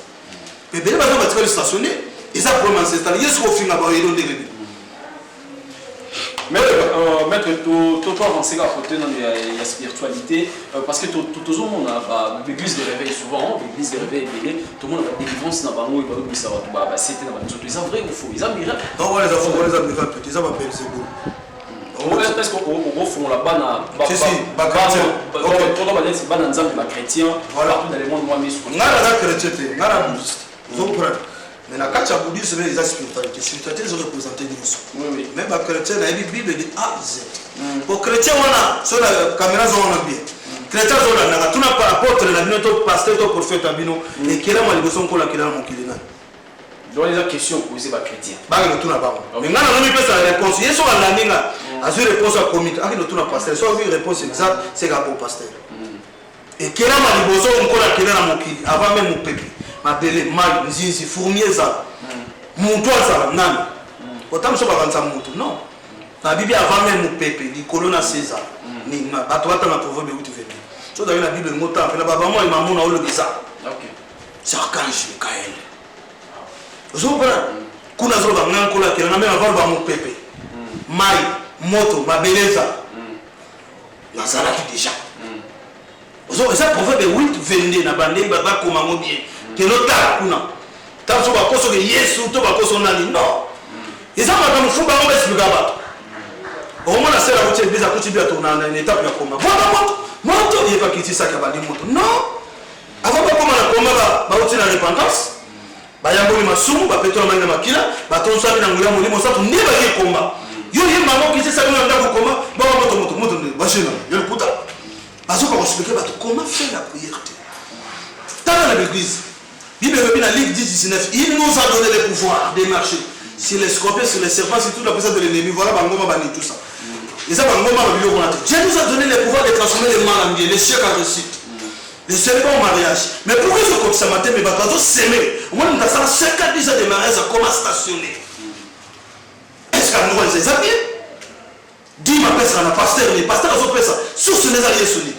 bébé ba ba tiko stationner et ça pour m'installer yeso ko finga ba yo ndenge maître toi avancer à côté dans la spiritualité parce que tout le monde a l'église de réveil souvent l'église de réveil tout le monde a délivrance dans bango et ba bisa ba c'était dans les autres vrai ou faux ils ont miracle non les afro les américains ils ont appelé c'est bon on est qu'on font là-bas na si ba chrétien OK tout le monde c'est ba nzambe ba chrétien voilà dans les mondes moi mais ngara chrétien ngara bouddhiste vous comprenez. Mais la carte bouddhiste, c'est la spiritualité. La spiritualité, c'est représenté de nous. Oui. Même les chrétiens, la Bible dit A, Z. Pour les chrétiens, on a, sur la caméra, on a bien. Les chrétiens, on a, tout n'a pas apporté, la bino, pasteur, prophète, abino, et qui est là, moi, les gens qui ont la kilina. Donc, les questions posées par les chrétiens. Bah, tout n'a pas. Mais maintenant, on a fait la réponse. Ils sont à la ligne, à une réponse à comité. Ah, tout n'a pas pasteur. Soit une réponse exacte, c'est qu'à pour pasteur. Et qui est là, moi, les gens qui ont la kilina, avant même mon pépé. Mabele mal nzinzi fourmier za muntu azala nani otam so bakanza muntu non na bible avant même mopepe likolo na César ni bato batanga proverbe 8:22 so dans la bible ngota pela baba moi mamona olo bisa OK c'est archange Michael zobra kuna zo ba ngankola kela na même avant ba mopepe mai moto mabeleza la sala qui déjà ozo ça proverbe 8:22 na bande baba komango bien que l'autre kuna tant so ba koso ke Yesu to ba koso nani non ils ont pas me fou ba on va expliquer ba au moins la sœur a été bizarre kuti bien tourner en étape ya koma moto il va quitter ça ka ba moto non avant pas comment la koma ba uti na repentance ba yambo ni masumu ba peto na makila ba tonsa na ngula mo sa to ne ba ke komba yo ye maman qui ça na ndako koma ba moto ba chena yo le puta parce qu'on va expliquer ba comment faire la prière dans l'église. Bible dans Luc 10:19, il nous a donné le pouvoir de marcher sur les scorpions, sur les serpents, sur toute la puissance de l'ennemi. Voilà, Bangoma Bani, tout ça. Et ça, Bangoma Bani, Dieu nous a donné le pouvoir de transformer les mal en bien, les chèques en réussite, les serpents au mariage. Mais pourquoi ils sont comme ça matin, mais bateaux s'aimer? Au moins, nous avons 50 ans de mariage à comment stationner. Est-ce qu'à nous, les amis? Dis ma personne, la pasteur, mais pasteur, ils ont fait ça. Sur ce n'est pas sonné.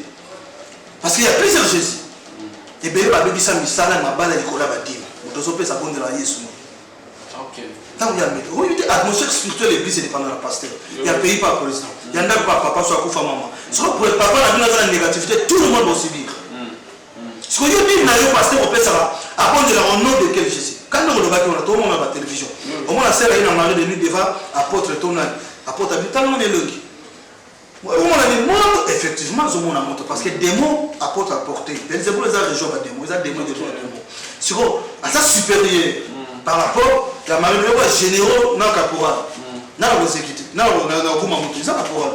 Parce qu'il y a plusieurs Jésus. Et bien, il y a des gens qui ont balle et qui ont dit que nous avons fait ça pour nous aller sur nous. OK. Tant qu'il y a l'atmosphère spirituelle de l'église, c'est dépendant de la pasteur. Il y a un pays par président. Il y a un papa, soit pour maman. Soit pour le papa, il y a une négativité, tout le monde va subir. Ce que je dis, le pasteur, on peut ça. Après, au nom de quel Jésus? Quand nous regardons, tout le monde a la télévision. Au moins, la sœur a une mariée de lui devant apôtre Tonal. Apôtre Abitan, on est le Moi, effectivement, ils ont moto parce que des mots apportent à porter. Les éboules, ils ont rejoint des mots, ils ont des mots, des mots. C'est quoi? À ça supérieur par rapport à la marine généraux dans le caporal. Dans la sécurité, dans le gouvernement, ils ont caporal.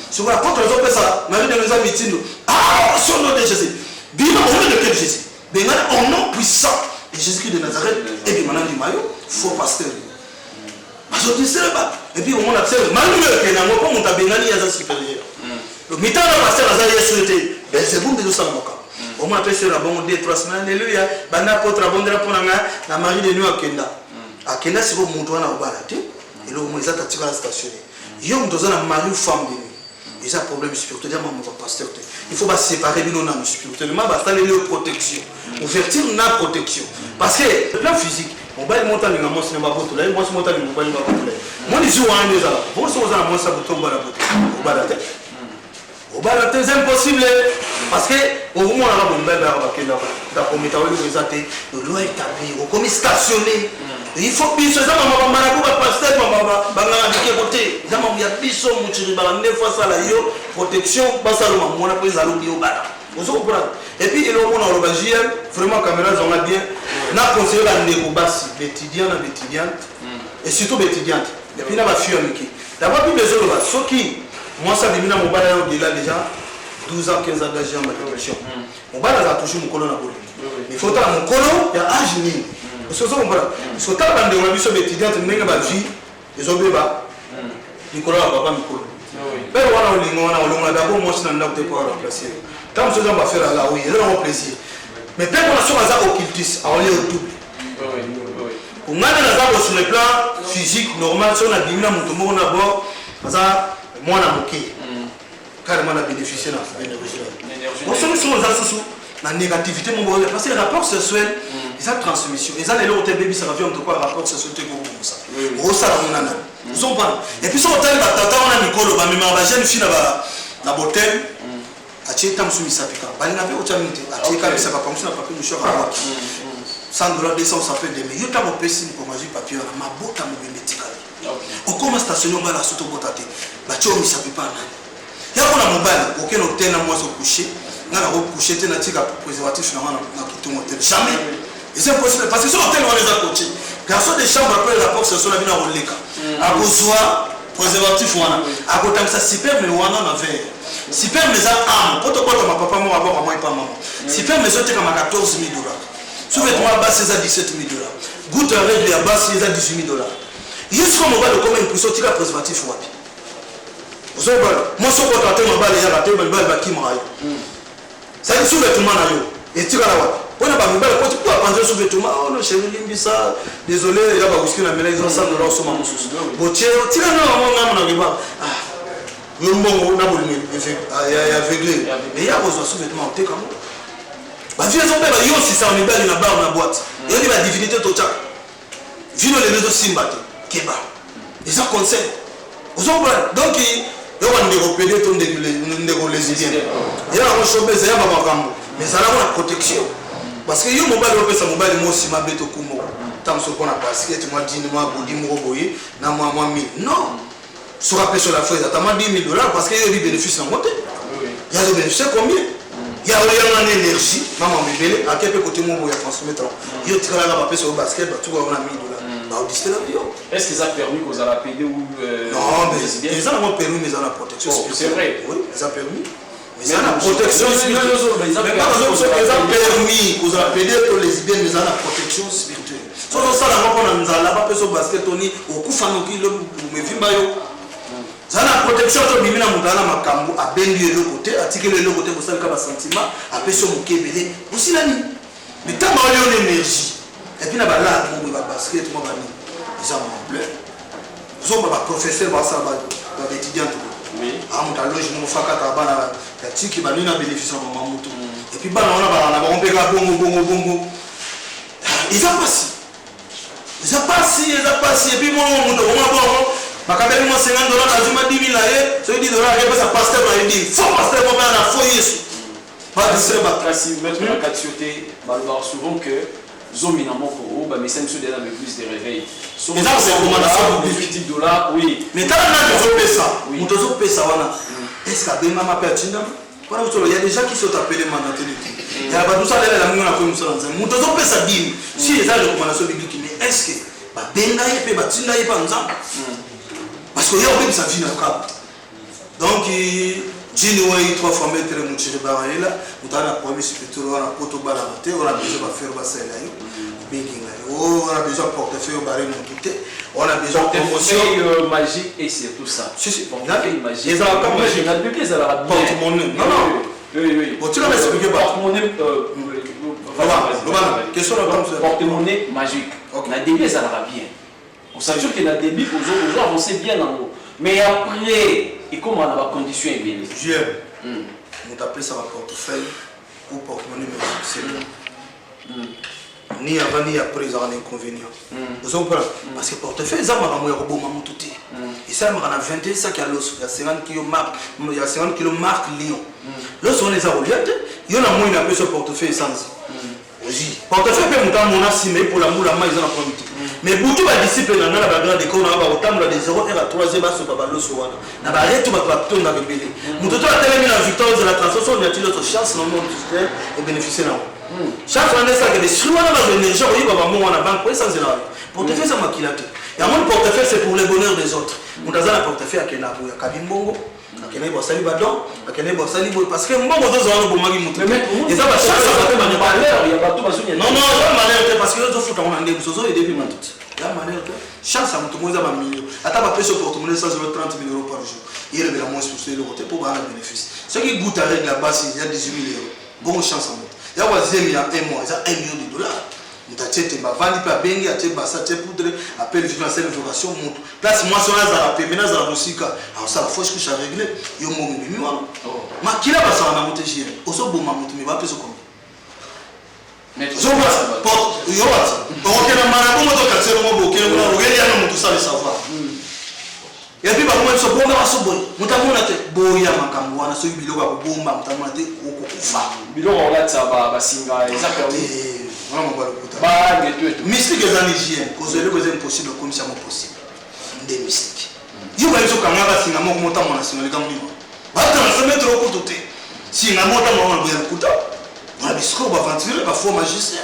C'est quoi? Quand les autres ça, marine nous a mis ah, son nom de Jésus. Bien, au nom de quel Jésus? Bien, au nom puissant de Jésus-Christ de Nazareth. Et puis maintenant, du maillot, faux pasteur. Et puis, on a fait malgré que n'a pas mon tabénali à sa supérieur. Le mitan de pasteur à sa souhaité. Ben, c'est bon de nous savoir. Au moins, après, c'est la bonne des 3 semaines. Alléluia. Bana contre la bonne drapeau na mari de nous à Kenda. À Kenda, c'est bon, mon doigt n'a pas raté. Et là, au moins, ils ont attiré la station. Ils ont dans un mari ou femme de nuit. Ils ont un problème spirituel. Pasteur, il faut pas séparer nous dans spirituellement. Parce que c'est protection. Ouverture, on a protection. Parce que le plan physique, on va monter dans le cinéma, moi je monte dans le mobile. Moi je suis en deux ans. Vous savez, on a monté dans la beauté. Au bas de la tête, c'est impossible. Parce que au moment où on a un bel le loi établi, on commence stationné. Il faut que ça soit un marabout, un pasteur, un côté. Il y a des bisous, protection, on a pris à l'eau. Et puis, il y a vraiment, caméra, on a bien. On a conseillé la négobassi, bétidienne, et surtout bétidienne. Et puis, on a fui avec qui. D'abord, plus besoin de ça. Ce qui, moi, ça devient mon balai au-delà déjà 12 ans, 15 ans d'âge en matriculation. Mon balai a toujours mon colon à boule. Il faut que mon colon, il y a âge ni. Parce que ça, on va. Parce que quand on a vu ce bétidienne, on a vie, ils ont bébé. Nicolas n'a pas Nicolas. Mais on a d'abord, moi, je n'ai pas remplacé. Quand on va faire là, oui, il y a un plaisir. Mais peut-être qu'on a ça occultiste, on est au double. On a sur le plan physique, normal, si on a diminué mon tour d'abord, moi, on a moqué. Carrément, on a bénéficié de l'énergie. On se met sur la négativité, parce que le rapport sexuel, ils ont transmission. Ils ont les autres bébés, ça revient en tout cas, rapport sexuel, comme ça. On ça, on a. Vous comprenez? Et puis, si on a un Nicolo, on a une jeune fille dans le hôtel. Atie tam sumi sapika bali na pe ochamite atie ka bisa papa msina papier musho kwa $100 200 ça fait des mais yo tam opesi ko maji papier na mabota mo bemetika o koma station ngala soto botate ba cho mi sapipa na ya kona mobile okeno tena mwazo coucher ngala ko coucher tena tika préservatif na na kitungo hotel jamais et c'est possible parce que sur hôtel on les a coaché garçon de chambre après la porte sur la bina roleka a besoin préservatif wana a kotamisa super mais wana na verre super mais ça âme quand on parle ma papa moi avant moi et pas maman super mais ça t'es comme à $14,000 sous-vêtements bas c'est à $17,000 goutte à règle à bas c'est à $18,000 juste comme on va le commun pour sortir la préservatif wapi vous savez moi sur quoi t'as ma balle et la tête balle qui m'a ça dit sous-vêtements là yo et tu vas là on a pas me balle quand tu peux prendre sous-vêtements oh non chérie limbisa désolé il y a pas whisky la mélange $100 sur ma mousse bon tu là non on a pas il y a aveuglé. Mais il y a besoin de sous-vêtements. Tu sais comment? Si ça on est belle, il y a une boîte. Il y a la divinité totale. Vino les réseaux Simbate, Keba. Ils ont conseil. Donc, il y a un pédé, les Indiens. Il y a un chauffeur, il y a un cambo. Mais ça a une protection. Parce que il y a un mobile, moi aussi, ma bête au Kumo. Tant que on a basket, moi, dis moi, Boudi, moi, Boye, moi, 1000. Non. Sur la sur la feuille, notamment $10,000 parce qu'il y a des bénéfices en côté. Il y a des bénéfices combien? Il y a une énergie, maman bébé, à quel côté mon boya transmettre. Il y a un tirage à papier sur le basket, tout le monde a $1,000. Est-ce qu'ils ont permis qu'on a payé ou non, mais ils ont permis, mais ils ont la protection. C'est vrai. Oui, ils ont permis. Mais ils ont la protection spirituelle. Mais pas ils ont permis qu'on a payé pour les lesbiennes, mais ils ont la protection spirituelle. Si on a ça, on a la papier sur le basket, on est au coup fanoki, le vimbayo. Ça la protection to bimina mutana makambo a bengi le côté article le côté pour ça le sentiment après sur mon kebele aussi la nuit mais tant ba yo l'énergie et puis na ba là pour ba basket moi ba ni ils ont bleu zo ba professeur ba ça ba étudiant oui a mon loge mon fakata ba na tiki ba ni na bénéfice en maman mutu et puis ba na on peut ga bongo ils ont passé et puis moi on makabeli mo $50 azuma $10,000 so $10 et ça pasteur va dire faut pasteur mo na fo yesu ba diseba kasi mettre la catioté balbar souvent que zomina moko ba mais c'est monsieur déjà avec plus de réveil mais ça c'est recommandation $18 oui mais tant na zo pesa mutozo pesa wana est-ce que ben mama pe atinda voilà il y a des gens qui sont appelés mandateurs il y a pas tout ça là la mona comme ça dans muto zo pesa dini si les gens recommandation biblique mais est-ce que ba benga ye pe batinda ye pa nzamba parce que yo même sa vie na cap donc Jini ouais 3 fois mettre le mouchiri barayela mutana premier spirituel wana poto bala maté on a besoin de faire bassin là yo binginga on a besoin de portefeuille baré monté on a besoin de promotion magique et c'est tout ça si portefeuille magique et ça comme magique na biblique ça la porte-monnaie non oui bon tu l'as expliqué porte-monnaie question là comme ça porte-monnaie magique na début ça la bien on s'assure que na début aux gens avancer bien en haut mais après et comment on a la condition est bien j'aime on appelle ça portefeuille ou porte-monnaie magique ni avant ni après ils ont un inconvénient vous comprenez parce que portefeuille ça m'a ramené au bon moment tout et ça m'a ramené 21 sacs à l'os il y a 50 kg marque il y a 50 kg marque Lyon lorsqu'on les a reliés il y en a moins il a pris ce portefeuille sans aussi portefeuille peut monter mon assimé pour la moule à main ils ont la première mais pour tout les disciples dans la grande école on a autant de 0 et à 3e bas sur papa l'os wana na ba retu ba tout na rebelle mutoto a tellement la victoire de la transition il y a une autre chance dans le monde et bénéficier là chaque fois on est ça que des sur wana ba énergie oui ba mon wana banque pour ça c'est là portefeuille ça makilate et mon portefeuille c'est pour le bonheur des autres mutaza la portefeuille akena bo ya kabimbongo akena bo sali badon akena bo sali bo parce que mbongo zo zo bo magi mutu et ça ba chance ça va pas malheur il y a pas tout basonia non ça malheur parce que zo futa on ande zo et depuis tout la malheur chance à mutu moza ba million ata ba pèse porte-monnaie 30 000 € par jour il est la moins sur le côté pour avoir un bénéfice ce qui goûte avec la base il y a 18 000 €. Bonne chance à mutu il y a wazemi il y a un mois il y a 1 million de dollars mutachete bavandi pa bengi ate basa te poudre appelle vivance vocation mutu place moi sur la pemena za musika alors ça faut que ça régler yo mo mimi wa makila basa na mutu jire oso boma mutu me ba peso comme mais zo basa pot yo basa donc na mara ko moto kasero mo bokelo mo ngeli ya mutu ça le savoir et puis ba ko so bonga baso boy mutamona te boya makambo wana so biloko ko bomba mutamona te okufa biloko olatsa ba singa exactement mystique est en hygiène, cause de l'hygiène possible comme ça possible. Des mystiques. Il y a des gens qui ont un montant mon national comme lui. Va te mettre au côté. Si un montant mon bien coûte, on a des scores aventureux parfois magicien.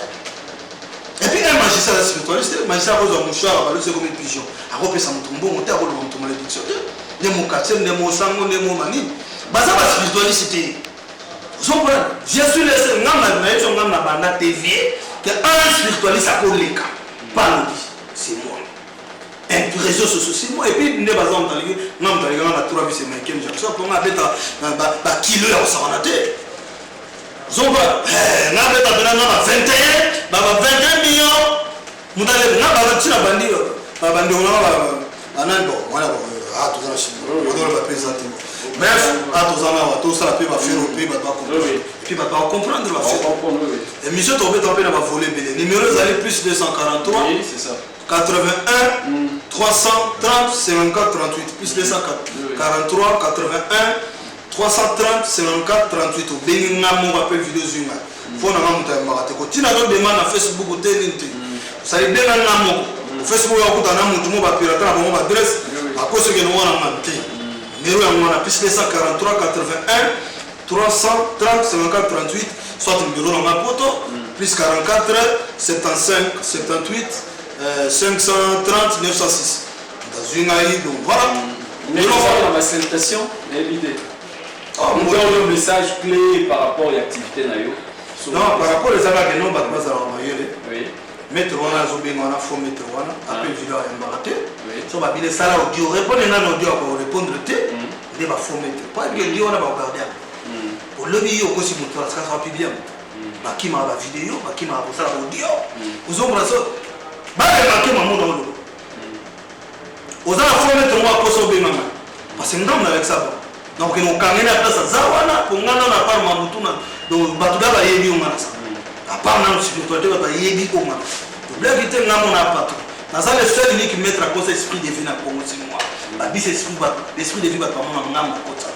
Et puis un magicien spiritualiste, magicien rose en mouchoir, c'est comme une pigeon. A repère ça mon tombeau, monter à rôle mon malédiction. Des mots quartier, des mots sango, des mots mani. Baza ba spiritualité. Vous comprenez? Je suis laissé ngam na TV. Un spiritualiste à Koleka, pas nous, c'est moi. Un réseau social, c'est moi. Et puis, nous avons dans la trois vies américaines, j'ai ça pour m'appeler un kilo à Saranate. Zomba, nous avons 21 millions. Nous bref, à tous en tout ça peut faire au pays, puis va comprendre la fait. Et monsieur Tobé Tobé va voler les numéros allaient plus 243. Oui, c'est ça. 81 330 54 38 plus 243 81 330 54 38 au Bénin mon rappel vidéo Zuma. Faut na monter marate ko tina do demande na Facebook au TNT. Ça est bien na mo. Facebook ya kuta na mutu mo ba pirata na mo adresse à cause que nous on a manté. Numéro à plus 243 81 330 54 38 soit numéro dans ma photo plus 44 75 78 530 906 dans une aïe donc voilà numéro dans ma salutation l'idée on donne un message clé par rapport à l'activité nayo non par rapport aux amis que non bat base à oui mettre on a zobé on a faut mettre on a appel vidéo embarqué so ba bile sala audio répondre na audio pour répondre te de ba faut mettre pas bien lui on a ba regarder au lobby au aussi pour ça sera plus bien ba qui m'a la vidéo ba qui m'a pour ça audio aux ombres ça ba marquer maman dans l'eau aux a faut mettre moi pour so bien parce que nous avec ça donc on kamena pesa za wana kungana na par mamutuna donc ba tudaba yebi on ça à part dans spiritualité ba yebi ko ma blague était ngamo na pato na ça le seul unique mettre à cause esprit de vie na Congo c'est moi ba bis esprit de vie ba maman ngamo kota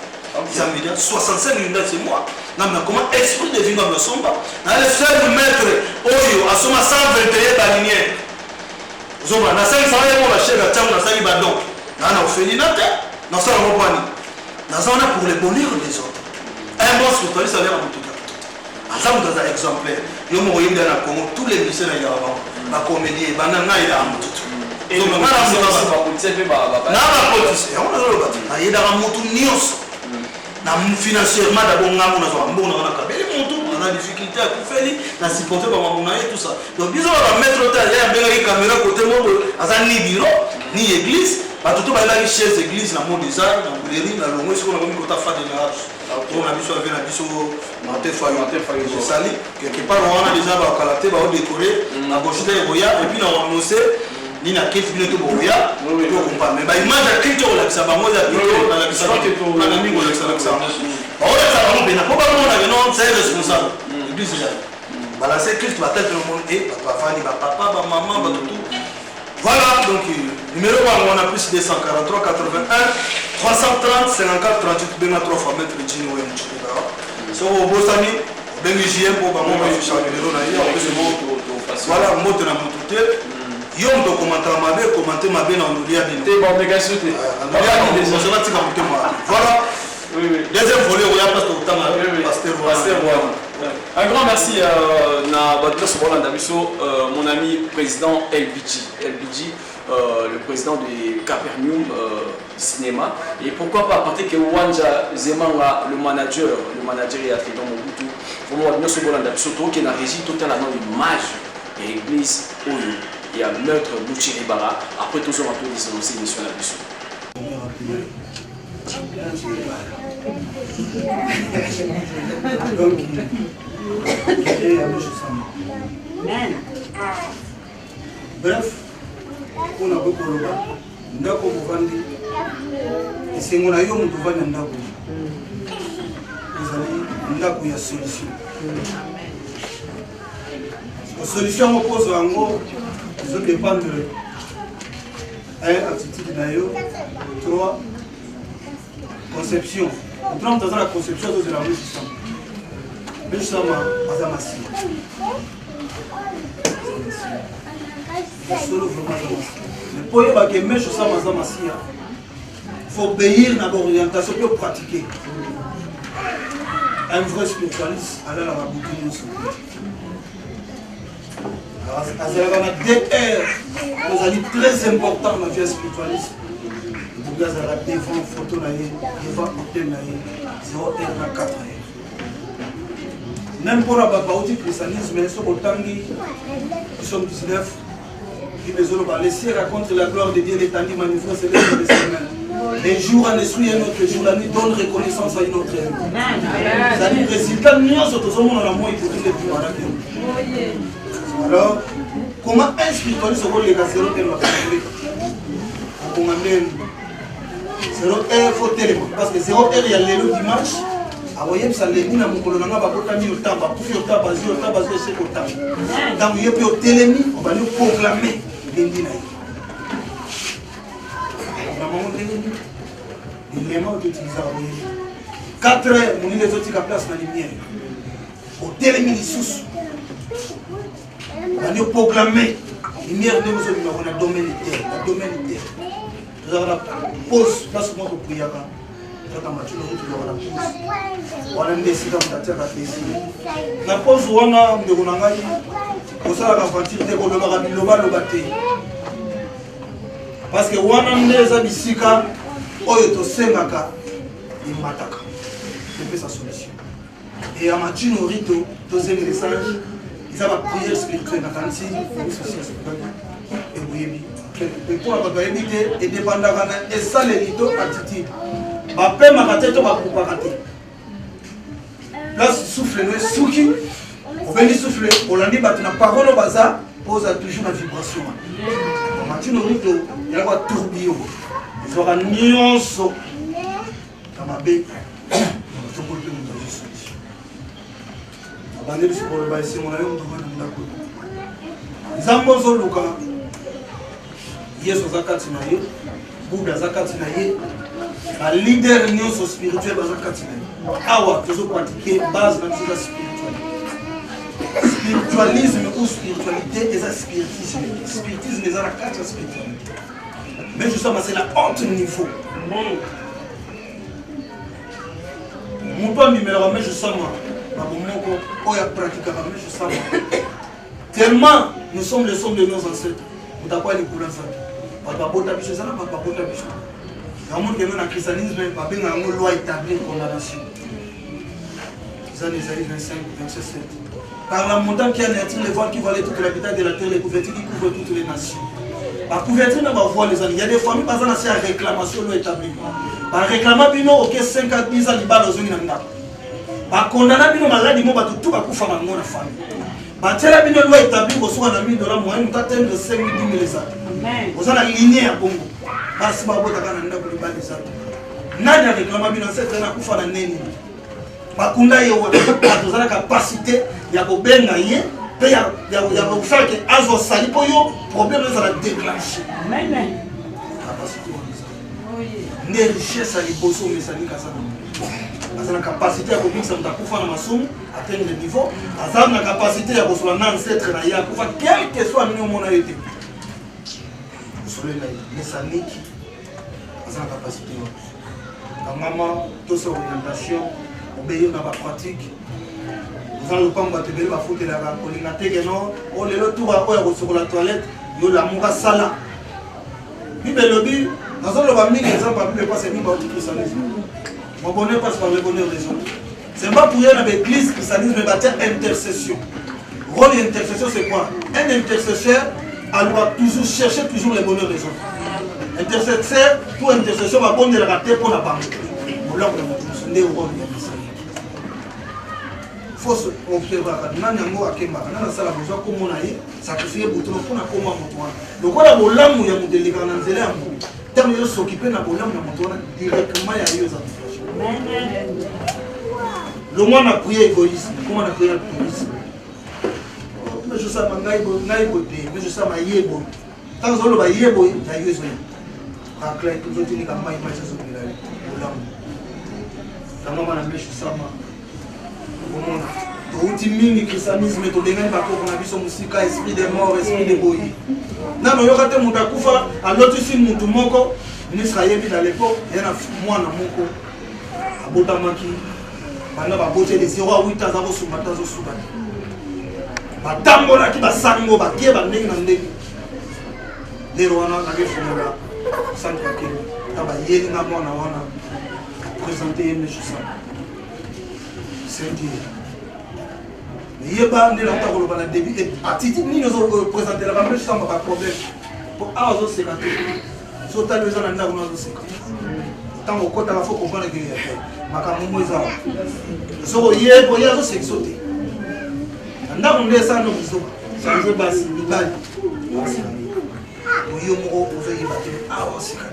ça me dit 65 minutes c'est moi ngamo comment esprit de vie me somba na le seul mettre oyo asoma 121 ba lignée zoma na 500 ya mo la chega tango na sali ba donc na na ofelinate na ça on pani pour le bonheur des autres. Un bon spiritualiste, ça vient à tout cas. Ça, vous avez un exemplaire. Il y a un Congo, tous les lycées, il y a un comédien, il y a un tout. Et le moment là, c'est financièrement d'abord on a difficulté à tout faire, à supporter tout ça. Donc, ils ont mettre au terrain, il y a une caméra côté ni bureau, ni église. Tout le monde chaise église, dans le monde des arts, dans le librairie, dans le monde, on a mis côté de la on a vu sur la biso quelque part on a déjà bakalaté ba décorer na gauche de Roya et puis on a annoncé ni na kit bino to Roya to comprendre mais ba image à Cristo la ça ba moi ya na la ça que to na amigo la ça on ça va bien pas on a non c'est responsable l'église là balancer Christ va tête le monde et papa ni papa ba maman ba tout. Voilà, donc numéro 1, on a plus de 143 81 330 54 38 bien 3 fois mettre le Gino et Mchibara. So au Bosani, au BMJM pour ba moi je change numéro na hier, c'est bon voilà, moto na motote. Yom do commenter ma bien en dia de té bon méga sauté. Voilà. Oui. Deuxième volet, on a pas tout le temps Pasteur. Un grand merci à mon ami président LBG, le président du Capernaum cinéma. Et pourquoi pas, parce que Wanja Zemanga, le manager est fait dans mon boutou. Pour moi, nous sommes surtout qui a régi totalement l'image de l'église où il y a neutre Bouchiribara. Après tout ça, on va tout dire aussi mission la mission. Donc, bref, on a beaucoup de gens. Ndako Bovandi, et c'est mon aïe, on doit aller Ndako. Vous allez Ndako, il y a solution. La solution oppose en gros, ils ont dépendre de 1, attitude d'ailleurs, 3, conception. Nous dans la conception de la résistance. Mais je suis à Massi. Mais pour y avoir que je suis à Massi, il faut obéir à l'orientation pour pratiquer. Un vrai spiritualiste, alors la boutique nous sauve. Alors, on a 2 heures, nous allons très important dans la vie spiritualiste. Vous avez devant photo, devant hôtel, 0,4. Même pour la babaouti christianisme, nous sommes 19. Les cieux racontent la gloire de Dieu, l'étendue manifeste les semaines. Les jours en esprit et notre jour, la nuit donne reconnaissance à une autre. C'est-à-dire que résultat, nous sommes dans la moitié pour tous les plus malades. Alors, comment un spiritualiste se les casser au terme de 0 heure, faut téléphone. Parce que 0 heure, il y a l'élo dimanche. A voyez, ça les dit dans mon colonel, on va pas mis au temps, on va pousser au temps, basé au temps, basé au temps. Donc, il y a plus au télémi, on va nous proclamer l'Indina. On va monter l'élément d'utiliser. 4 heures, on a les autres qui place dans les lumière. Au télémi, les sous. On va nous proclamer. Lumière, on a domaine de terre. Nous avons la pause, là, souvent, pour prier. On a décidé de la pause où on a parce que on a des bisika oyo sengaka imataka c'est sa solution et à Matino Rito deuxième message ils ont la prière spirituelle natansi et oui et pour la éviter et dépendant et ça les rito attitude bape makate to bakupakate place souffle no souki obeli souffle olandi batu na parole baza pose toujours la vibration Matino Rito il y a quoi tourbillon ils aura nyonso kamabe to ko pe ndo solution abandeli sur le baïsi mon ayo ndo bana ndako zambo zo luka yeso zakati na ye buda zakati na ye la leader nyonso spirituel bazakati na ye awa tozo pratiquer base na la spiritualisme ou spiritualité et ça spiritisme les a la carte spiritualité mais justement c'est la haute niveau moto amimela mais je sens moi babomoko oyo apratikaka mais je sens moi tellement nous sommes les sommes de nos ancêtres moto akwa likula zaki bato babota biso eza na bato babota biso yango kende na christianisme babenga yango loi établie condamnation eza na Ésaïe 25 verset 7 par la montagne qui anéantit les voiles qui voilent toute l'habitat de la terre, les couvertures qui couvrent toutes les nations. Par couverture, dans ma voix, les amis, il y a des familles qui ont une réclamation de l'établissement. Par réclamation, il y a 5 à 10 ans de balles aux zones. Par condamnation, il y a malade, il y a tout à coup faire dans la famille. Par tel que loi établie, vous avez $1 000 moyen, vous avez 5 000 10 000 vous avez une lignée à Congo. Parce que vous avez un peu de balles des autres. Nani a réclamé dans cette année à faire dans Néni. Bakunda yo la capacité ya kobenga ye pe ya kofaka ke azo sali po yo problème ça la déclencher amen capacité on ne richesse ali boso mesani kasana la capacité ya kobikisa mtakufa na masumu atteindre le niveau azana la capacité ya kosola na ancêtre na ya kufa quel que soit nini mona yote solela mesani ki azana capacité yo maman tout cette orientation obéir dans la pratique. Vous allez pas me battre, vous foutre la colline. On est le tour à quoi sur la toilette. Yo la moura sala. Bible le dit. Dans un lobby, exemple, Bible passe ni par le christianisme. Mon bonheur passe par le bonheur des autres. C'est pas pour rien avec l'église christianisme, mais bâtir intercession. Rôle d'intercession, c'est quoi? Un intercesseur, elle doit toujours chercher toujours le bonheur des autres. Intercesseur, tout intercession va prendre la rater pour la banque. On l'a dit, on faut se observer nani yango akembaka nani asala besoin komona ye sacrifier butono mpona koma moto wana lokola bolamu ya moto eleka na nzela yango ntango yo s'occupe na bolamu ya moto wana directement ya yo eza le mwana prier égoïsme comment on a prié égoïsme mais je sais pas ngai bote mais je sais pas yebo tant que ba yebo ya yo ezo ka clair tout autres ni kama image zo bilali bolamu kama mana mesho sama outi mingi christianisme tolengani bakoko na biso musika esprit de mort esprit de boyi nano yoka te mutu akufa alotisi mutu moko ministre ayebi na l'époque ye na mwana moko abotamaki banda baboteli 0 à 8 aza kosumba te azosuka te batambolaki basango bakie bandenge na ndenge lero wana nakefongola centre akeni ta bayeli nga mwana wana présente ye mesosana Saint-Dieu. Mais il y a pas de l'autre pour le début. Et à titre, nous nous présenter la même chose sans problème. Pour avoir ce séquence. Sur ta maison, on a une séquence. Tant qu'on compte, il faut comprendre que ma caméra est là. So il y a pour y avoir ce sauter. On a on est ça nous sommes. Ça nous passe il va. Pour y avoir pour faire battre avoir séquence.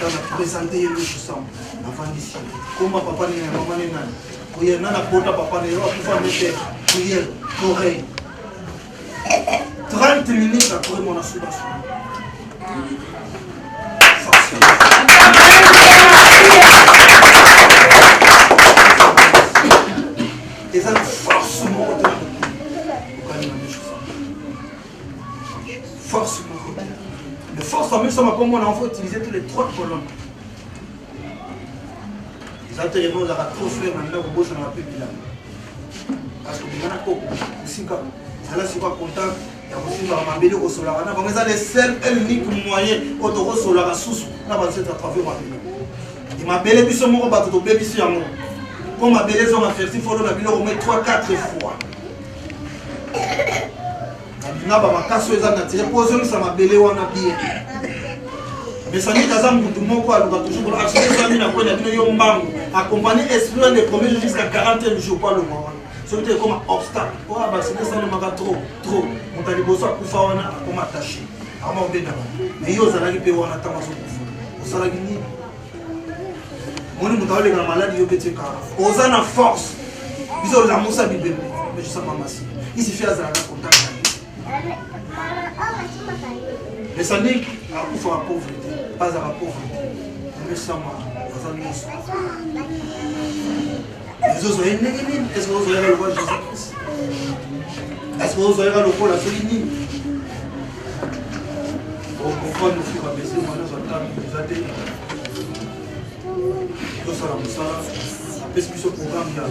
Quand on a présenté les choses avant d'ici. Comment papa ni maman ni nani. Oui, on a pota papa ne va mettre prière, oreille. 30 minutes après mon assoudation. Et ça force mon côté. Force mon côté. Mais force en même temps, comme on a faut utiliser tous les 3 colonnes. Les gens ont trop fait maintenant au bout de la pépite. Parce que les gens ont c'est content. Il y a les seuls et l'unique moyen pour solar à sous à travers ma belle. Il m'a belle puis son mot battu au bébé sur moi. Pour ma belle on a fait il faut la bille au moins 3-4 fois. Na ba makaso eza na tiré position ça m'a belle on a bien. Mais ça n'est pas mutu moko aluka toujours pour acheter ça mina kwenda bino yo mbangu accompagner esprit des premiers jours jusqu'à 40 jours pas le mois. C'était comme un obstacle. Oh bah c'est ça ne m'a trop mon tali bosso akufa wana comme attaché. Ama obeda. Mais yo zalaki pe wana tama so kufa. Osala gini. Moni mutawale na maladie yo bete ka. Osana force. Biso la musa bibé. Mais je sais pas massi. Il suffit à zalaka contact. Les sadiques akufa la pauvreté. Pas à la pauvreté. Mais ça m'a. Les autres est-ce que vous avez le roi Jésus-Christ? Est-ce que vous avez le roi la solidité? Pourquoi nous faisons baisser maintenant sur la table? Tout ça, apesi biso programme ya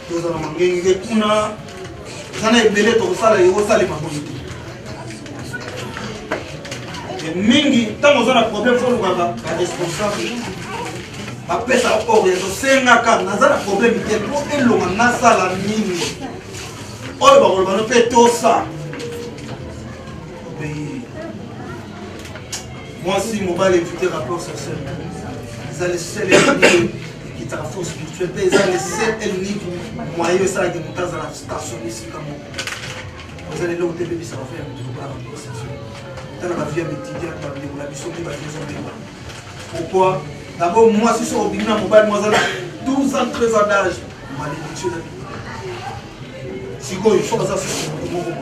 tozala mangenge kuna eza na ebele tokosala ekosalema boye te mingi ntango oza na problème fo olukaka baresponsable bapesa ore tosengaka naza na problème te mpo elonga nasala nini oyo bakoloba no mpe tosa mwasi mobali invité rapport sur scène eza le seul ekitaka force spirituelle mpe eza le seul et unique moyen esalaki moto azala station esika moko oza lelo otebebisaka fa ya moto lokola rapport sur scène tala bavie ya métidiak babilekola biso mpe babiezomema pourquoi d'abord mwasi so obimi na mobali mwa aza na 12 ans 13 ans d'âge malédiction sikoyo so baza moko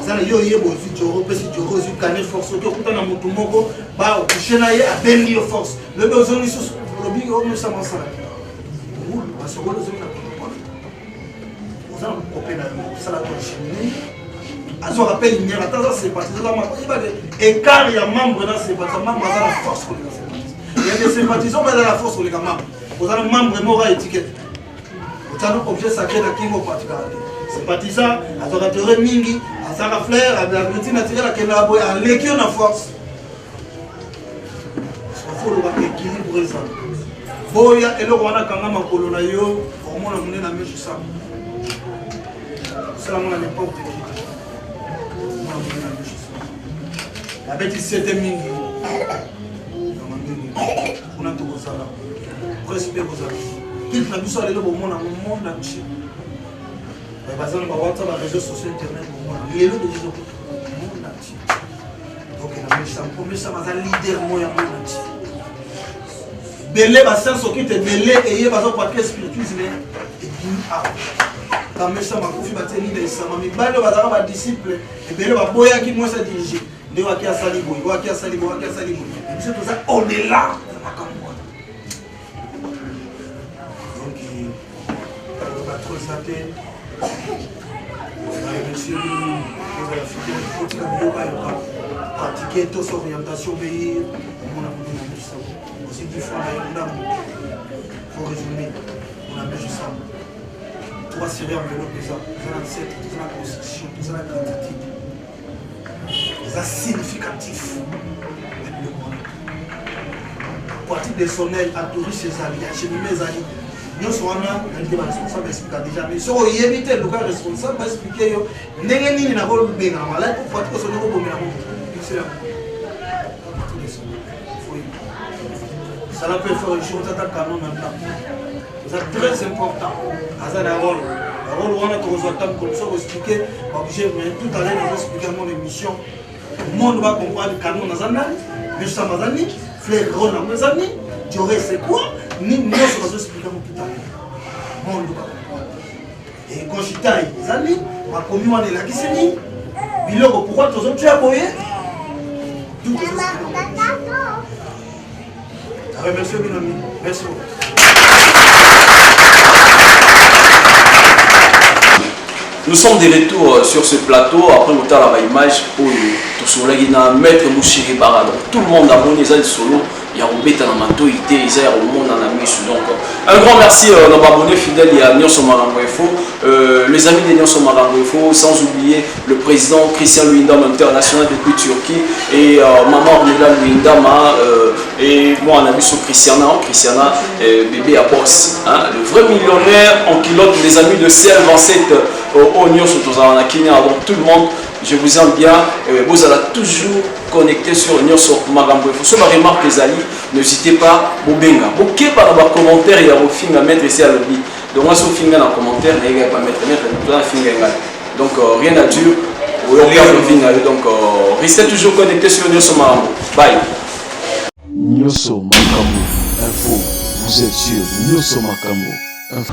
azana yo yebo ozwi joro mpe si joro ozwi kane force oki okuta na motu moko baokouche na ye abendi yo force lobi ozongi lisusu olobi omesama osala basokoli ozongi na protocole oza na kope na yo osala tochimini azwaka mpe lumière ata aza sympathise oyebake écart ya membre na sympathise membre aza na force koleka sympathise ya de sympathise oyo aza na force koleka membre oza na membre moko ya étiquette otya no objet sacré na kingo particularité sympathisant azwaka teore mingi azaka flair abeti naturel akendaka boye aleki yo na force sofolobaka équilibre eza boya eloko wana kanga makolo na yo omona monene na mesu sama osalango na n'importe qui omona monene na mesu sama abeti sete mingi kuna tokozala respect kozala kiti na biso alelo bomona monde entier bazana ba WhatsApp ba réseaux sociaux internet bomona lelo de biso monde entier donc na mesha promesa baza leader moya monde entier belé ba sens okite belé eye bazo patrie spiritisme et dit ah ka mesha makofi bateli de sama mibalo bazaka ba disciple et belé ba boya ki moi ça diriger nde waki asali boy waki asali boy waki asali boy biso to ça on est là makambo donc ba trop zaté monsieur la fidèle pratiquer toute orientation pays on a voulu ça aussi différents pour résumer on a mis ça trois séries enveloppes ça la recette la construction tout la quantité ça significatif partie des sonnets à touristes ses alliés acheminer mes alliés nous sommes là responsable expliquer déjà mais si on y évite le cas responsable expliquer yo ndenge nini na ko benga malade pour que sonner ko bomela mo c'est là ça la peut faire une chose à canon maintenant c'est très important ça la rôle on a toujours temps comme ça expliquer objet mais tout à l'heure on expliquer mon émission le monde va comprendre le canon nazana mais ça mazani frère rôle na mazani tu aurais c'est quoi ni nous on va expliquer mon tout à l'heure monde va et quand je taille zali ma commune on est là qui c'est ni biloko pourquoi tous tu as boyé tout merci Binami merci. Nous sommes de retour sur ce plateau après le temps la image pour tout sur la maître Mouchiri Bara. Tout le monde a abonné les solo. Il y a Robert dans ma toité, il y a au monde en ami. Donc un grand merci à nos abonnés fidèles. Il y a Nyonso Marango Info, les amis de Nyonso Marango Info, sans oublier le président Christian Luyindam international depuis Turquie et maman Ornella Luyindama et moi on a vu sur Christiana bébé à boss, hein, le vrai millionnaire en culotte, les amis de CL27 au Nyonso Tozana Kenya. Donc tout le monde, je vous aime bien. Vous allez toujours connecté sur Nyonso Marambo. Il faut se remarquer les amis. N'hésitez pas, Bobenga. Ok, par les commentaires, il y a au film à mettre ici à l'objet. Donc, moi, si vous filmez dans les commentaires, il n'y a pas mettre dans le film. Donc, rien à dire. Donc, restez toujours connectés sur Nyonso Marambo. Bye. Nyonso Makambo Info. Vous êtes sur Nyonso Makambo Info.